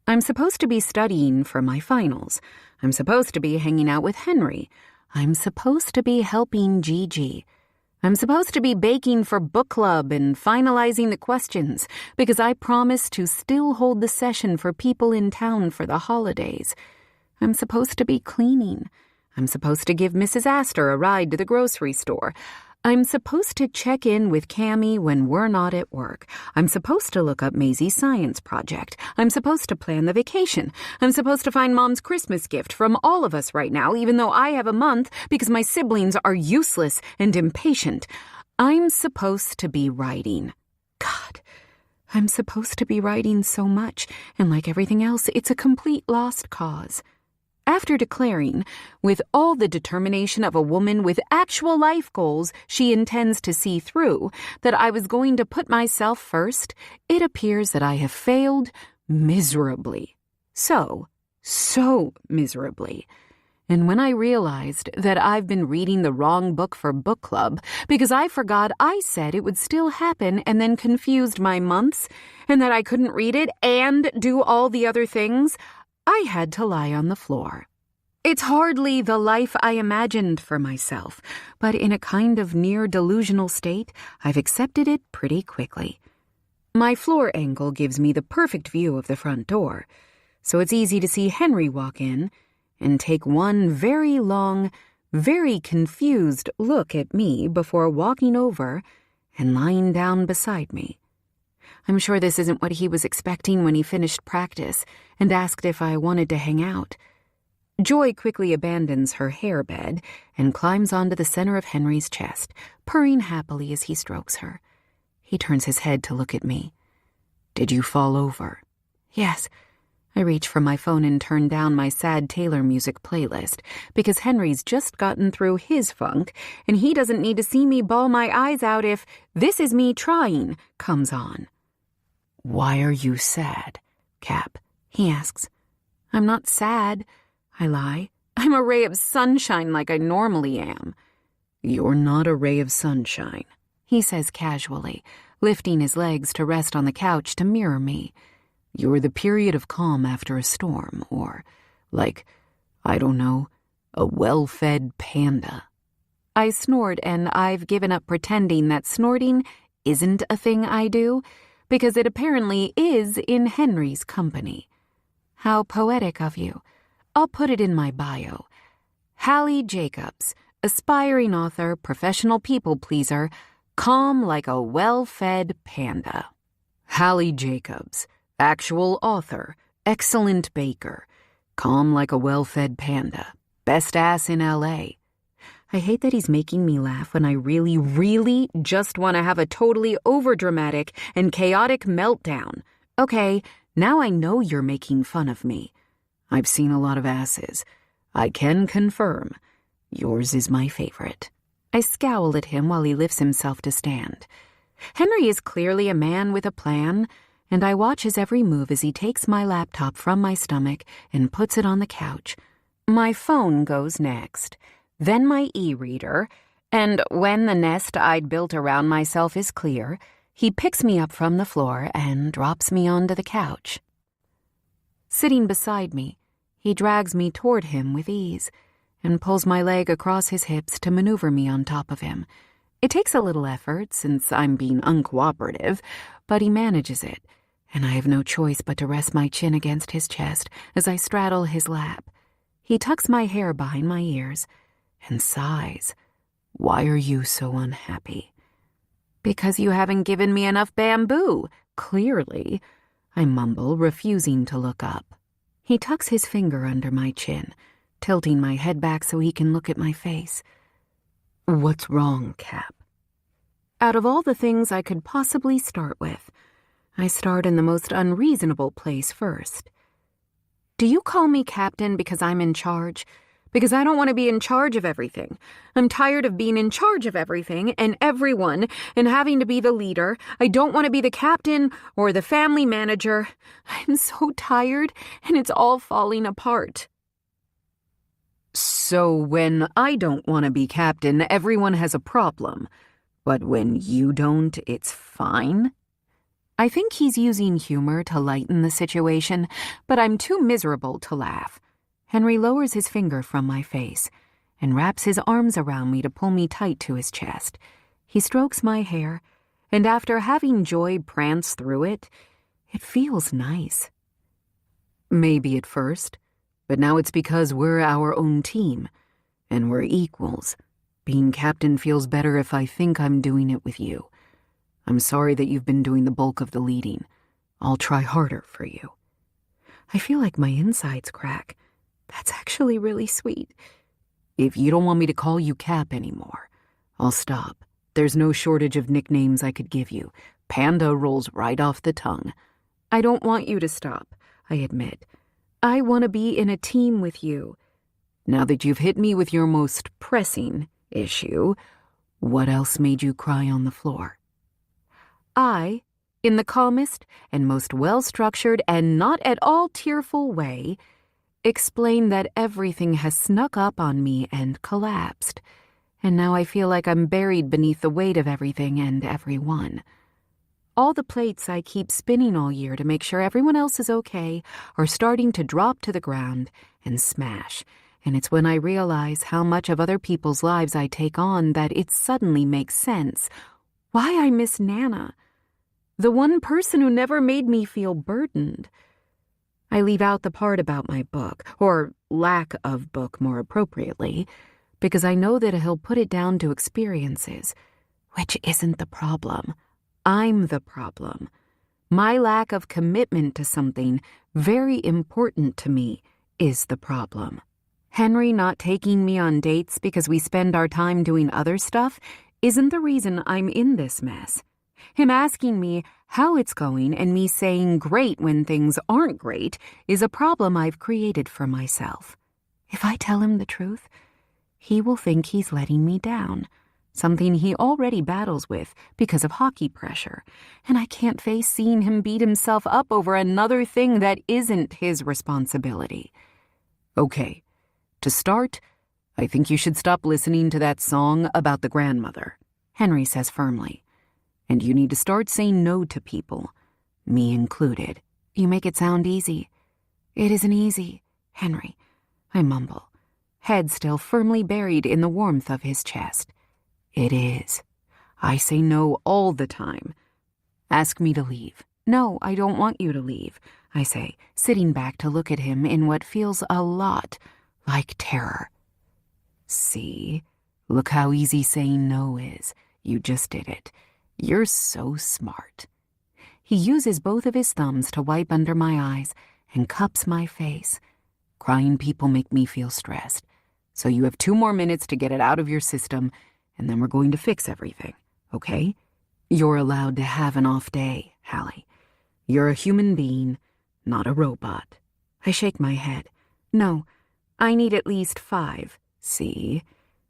I'm supposed to be studying for my finals. I'm supposed to be hanging out with Henry. I'm supposed to be helping Gigi. I'm supposed to be baking for book club and finalizing the questions because I promised to still hold the session for people in town for the holidays. I'm supposed to be cleaning. I'm supposed to give Mrs. Astor a ride to the grocery store. I'm supposed to check in with Cammie when we're not at work. I'm supposed to look up Maisie's science project. I'm supposed to plan the vacation. I'm supposed to find Mom's Christmas gift from all of us right now, even though I have a month because my siblings are useless and impatient. I'm supposed to be writing. God, I'm supposed to be writing so much, and like everything else, it's a complete lost cause. After declaring, with all the determination of a woman with actual life goals she intends to see through, that I was going to put myself first, it appears that I have failed miserably. So miserably. And when I realized that I've been reading the wrong book for book club because I forgot I said it would still happen and then confused my months, and that I couldn't read it and do all the other things, I had to lie on the floor. It's hardly the life I imagined for myself, but in a kind of near delusional state, I've accepted it pretty quickly. My floor angle gives me the perfect view of the front door, so it's easy to see Henry walk in and take one very long, very confused look at me before walking over and lying down beside me. I'm sure this isn't what he was expecting when he finished practice and asked if I wanted to hang out. Joy quickly abandons her hairbed and climbs onto the center of Henry's chest, purring happily as he strokes her. He turns his head to look at me. "Did you fall over?" "Yes." I reach for my phone and turn down my sad Taylor music playlist because Henry's just gotten through his funk and he doesn't need to see me bawl my eyes out if "This Is Me Trying" comes on. "Why are you sad, Cap?" he asks. "I'm not sad," I lie. "I'm a ray of sunshine like I normally am." "You're not a ray of sunshine," he says casually, lifting his legs to rest on the couch to mirror me. "You're the period of calm after a storm, or, like, I don't know, a well-fed panda." I snort, and I've given up pretending that snorting isn't a thing I do, because it apparently is in Henry's company. How poetic of you. I'll put it in my bio. Hallie Jacobs, aspiring author, professional people-pleaser, calm like a well-fed panda. Hallie Jacobs, actual author, excellent baker, calm like a well-fed panda, best ass in L.A. I hate that he's making me laugh when I really, really just want to have a totally overdramatic and chaotic meltdown. Okay, now I know you're making fun of me. I've seen a lot of asses. I can confirm. Yours is my favorite. I scowl at him while he lifts himself to stand. Henry is clearly a man with a plan, and I watch his every move as he takes my laptop from my stomach and puts it on the couch. My phone goes next. Then my e-reader, and when the nest I'd built around myself is clear, he picks me up from the floor and drops me onto the couch. Sitting beside me, he drags me toward him with ease and pulls my leg across his hips to maneuver me on top of him. It takes a little effort since I'm being uncooperative, but he manages it, and I have no choice but to rest my chin against his chest as I straddle his lap. He tucks my hair behind my ears and sighs. "Why are you so unhappy?" "Because you haven't given me enough bamboo, clearly," I mumble, refusing to look up. He tucks his finger under my chin, tilting my head back so he can look at my face. "What's wrong, Cap?" Out of all the things I could possibly start with, I start in the most unreasonable place first. "Do you call me Captain because I'm in charge? Because I don't want to be in charge of everything. I'm tired of being in charge of everything and everyone and having to be the leader. I don't want to be the captain or the family manager. I'm so tired and it's all falling apart." "So when I don't want to be captain, everyone has a problem. But when you don't, it's fine?" I think he's using humor to lighten the situation, but I'm too miserable to laugh. Henry lowers his finger from my face, and wraps his arms around me to pull me tight to his chest. He strokes my hair, and after having Joy prance through it, it feels nice. Maybe at first, but now it's because we're our own team, and we're equals. Being captain feels better if I think I'm doing it with you. I'm sorry that you've been doing the bulk of the leading. I'll try harder for you. I feel like my insides crack. That's actually really sweet. If you don't want me to call you Cap anymore, I'll stop. There's no shortage of nicknames I could give you. Panda rolls right off the tongue. I don't want you to stop, I admit. I want to be in a team with you. Now that you've hit me with your most pressing issue, what else made you cry on the floor? I, in the calmest and most well-structured and not at all tearful way, explain that everything has snuck up on me and collapsed, and now I feel like I'm buried beneath the weight of everything and everyone. All the plates I keep spinning all year to make sure everyone else is okay are starting to drop to the ground and smash, and it's when I realize how much of other people's lives I take on that it suddenly makes sense why I miss Nana, the one person who never made me feel burdened. I leave out the part about my book, or lack of book more appropriately, because I know that he'll put it down to experiences, which isn't the problem. I'm the problem. My lack of commitment to something very important to me is the problem. Henry not taking me on dates because we spend our time doing other stuff isn't the reason I'm in this mess. Him asking me how it's going and me saying great when things aren't great is a problem I've created for myself. If I tell him the truth, he will think he's letting me down, something he already battles with because of hockey pressure, and I can't face seeing him beat himself up over another thing that isn't his responsibility. Okay, to start, I think you should stop listening to that song about the grandmother, Henry says firmly. And you need to start saying no to people, me included. You make it sound easy. It isn't easy, Henry, I mumble, head still firmly buried in the warmth of his chest. It is. I say no all the time. Ask me to leave. No, I don't want you to leave, I say, sitting back to look at him in what feels a lot like terror. See, look how easy saying no is. You just did it. You're so smart. He uses both of his thumbs to wipe under my eyes and cups my face. Crying people make me feel stressed. So you have 2 more minutes to get it out of your system, and then we're going to fix everything, okay? You're allowed to have an off day, Hallie. You're a human being, not a robot. I shake my head. No, I need at least 5. See?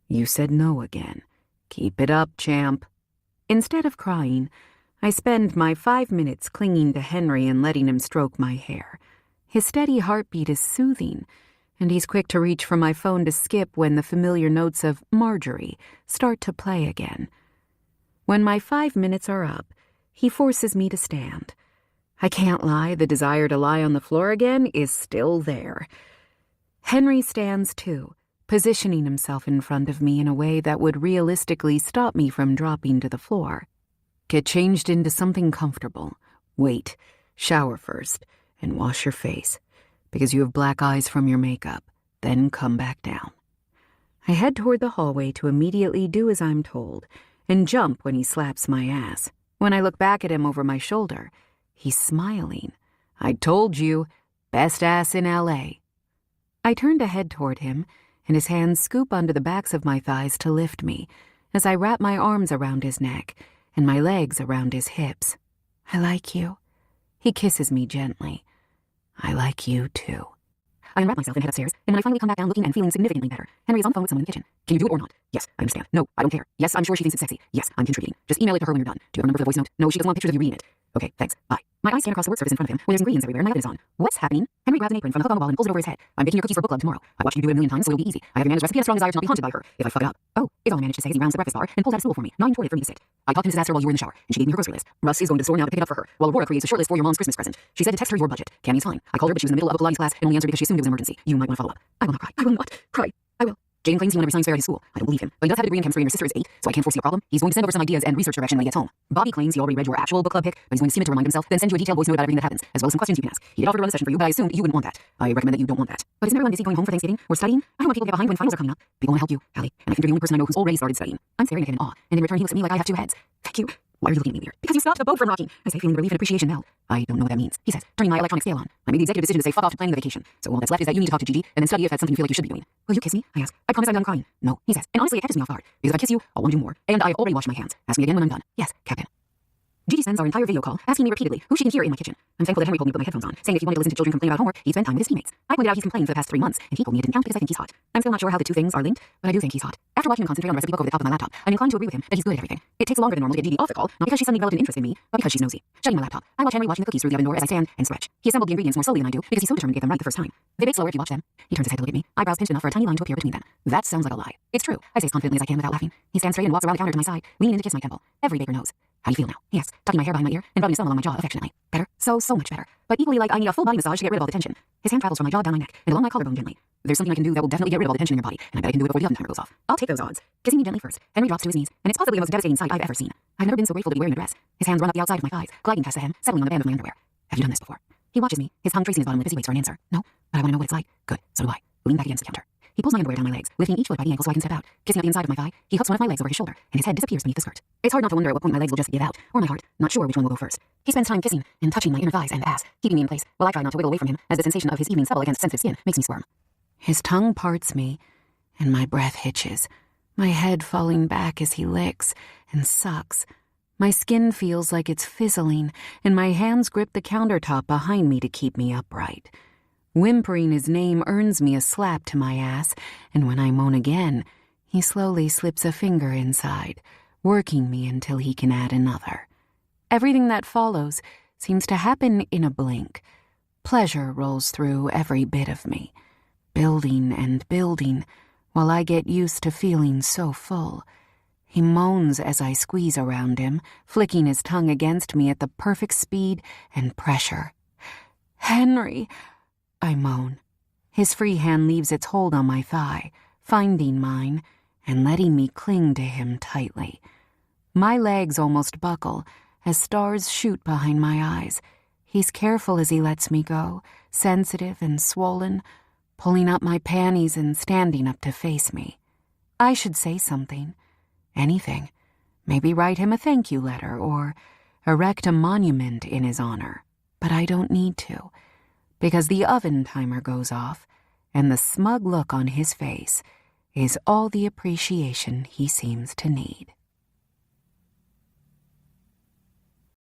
You said no again. Keep it up, champ. Instead of crying, I spend my 5 minutes clinging to Henry and letting him stroke my hair. His steady heartbeat is soothing, and he's quick to reach for my phone to skip when the familiar notes of Marjorie start to play again. When my 5 minutes are up, he forces me to stand. I can't lie, the desire to lie on the floor again is still there. Henry stands too, positioning himself in front of me in a way that would realistically stop me from dropping to the floor. Get changed into something comfortable. Wait, shower first, and wash your face, because you have black eyes from your makeup. Then come back down. I head toward the hallway to immediately do as I'm told, and jump when he slaps my ass. When I look back at him over my shoulder, he's smiling. I told you, best ass in L.A. I turn to head toward him, and his hands scoop under the backs of my thighs to lift me as I wrap my arms around his neck and my legs around his hips. I like you. He kisses me gently. I like you too. I unwrap myself and head upstairs, and when I finally come back down looking and feeling significantly better, Henry is on the phone with someone in the kitchen. Can you do it or not? Yes, I understand. No, I don't care. Yes, I'm sure she thinks it's sexy. Yes, I'm contributing. Just email it to her when you're done. Do you have a number for the voice note? No, she doesn't want pictures of you reading it. Okay, thanks. Bye. My eyes scan across the work surface in front of him when there's ingredients everywhere and my oven is on. What's happening? Henry grabs an apron from the hook on the wall and pulls it over his head. I'm baking your cookies for book club tomorrow. I watched you do it a million times, so it'll be easy. I have a manager's recipe and a strong desire to not be haunted by her if I fuck it up. Oh, it's all I managed to say as he rounds the breakfast bar and pulls out a stool for me, nodding toward it for me to sit. I talked to Mrs. Astor while you were in the shower, and she gave me her grocery list. Russ is going to the store now to pick it up for her, while Aurora creates a short list for your mom's Christmas present. She said to text her your budget. Cammy's fine. I called her, but she was in the middle of a Pilates class and only answered because she assumed it was an emergency. You might want to follow up. I will not cry. I will not cry. I will. Jaden claims he won every science fair at his school. I don't believe him, but he does have a degree in chemistry and your sister is 8, so I can't foresee a problem. He's going to send over some ideas and research direction when he gets home. Bobby claims he already read your actual book club pick, but he's going to skim it to remind himself, then send you a detailed voice note about everything that happens, as well as some questions you can ask. He did offer to run the session for you, but I assumed you wouldn't want that. I recommend that you don't want that. But isn't everyone busy going home for Thanksgiving or studying? I don't want people to get behind when finals are coming up. People want to help you, Hallie, and I think you're the only person I know who's already started studying. I'm staring at him in awe, and in return he looks at me like I have 2 heads. Thank you. Why are you looking at me weird? Because you stopped the boat from rocking. I say, feeling relief and appreciation now. I don't know what that means. He says, turning my electronic scale on. I made the executive decision to say fuck off to planning the vacation. So all that's left is that you need to talk to Gigi and then study if that's something you feel like you should be doing. Will you kiss me? I ask. I promise I'm done crying. No, he says. And honestly, it catches me off guard. Because if I kiss you, I'll want to do more. And I've already washed my hands. Ask me again when I'm done. Yes, Captain. Gigi sends our entire video call, asking me repeatedly who she can hear in my kitchen. I'm thankful that Henry told me to put my headphones on, saying if he wanted to listen to children complain about homework, he'd spend time with his teammates. I pointed out he's complained for the past 3 months, and he told me it didn't count because I think he's hot. I'm still not sure how the two things are linked, but I do think he's hot. After watching him concentrate on the recipe book over the top of my laptop, I'm inclined to agree with him that he's good at everything. It takes longer than normal to get Gigi off the call, not because she suddenly developed an interest in me, but because she's nosy. Shutting my laptop, I watch Henry washing the cookies through the oven door as I stand and stretch. He assembled the ingredients more slowly than I do because he's so determined to get them right the first time. They bake slower if you watch them. He turns his head to look at me, eyebrows pinched enough for a tiny line to appear between them. That sounds like a lie. It's true. I say as confidently as I can without laughing. He stands straight and walks around the counter to my side, leaning in to kiss my temple. Every baker knows. How do you feel now? He asks, tucking my hair behind my ear and rubbing his thumb along my jaw affectionately. Better? So much better. But equally like I need a full body massage to get rid of all the tension. His hand travels from my jaw down my neck and along my collarbone gently. There's something I can do that will definitely get rid of all the tension in your body, and I bet I can do it before the oven timer goes off. I'll take those odds. Kissing me gently first. Henry drops to his knees, and it's possibly the most devastating sight I've ever seen. I've never been so grateful to be wearing a dress. His hands run up the outside of my thighs, gliding past the hem, settling on the band of my underwear. Have you done this before? He watches me, his tongue tracing his bottom lip as he waits for an answer. No, but I want to know what it's like. Good, so do I. Lean back against the counter. He pulls my underwear down my legs, lifting each foot by the ankle so I can step out. Kissing up the inside of my thigh, he hooks one of my legs over his shoulder, and his head disappears beneath the skirt. It's hard not to wonder at what point my legs will just give out, or my heart, not sure which one will go first. He spends time kissing and touching my inner thighs and ass, keeping me in place, while I try not to wiggle away from him as the sensation of his evening stubble against sensitive skin makes me squirm. His tongue parts me, and my breath hitches, my head falling back as he licks and sucks. My skin feels like it's fizzling, and my hands grip the countertop behind me to keep me upright. Whimpering his name earns me a slap to my ass, and when I moan again, he slowly slips a finger inside, working me until he can add another. Everything that follows seems to happen in a blink. Pleasure rolls through every bit of me, building and building, while I get used to feeling so full. He moans as I squeeze around him, flicking his tongue against me at the perfect speed and pressure. "Henry," I moan. His free hand leaves its hold on my thigh, finding mine, and letting me cling to him tightly. My legs almost buckle as stars shoot behind my eyes. He's careful as he lets me go, sensitive and swollen, pulling up my panties and standing up to face me. I should say something. Anything. Maybe write him a thank you letter or erect a monument in his honor. But I don't need to, because the oven timer goes off, and the smug look on his face is all the appreciation he seems to need.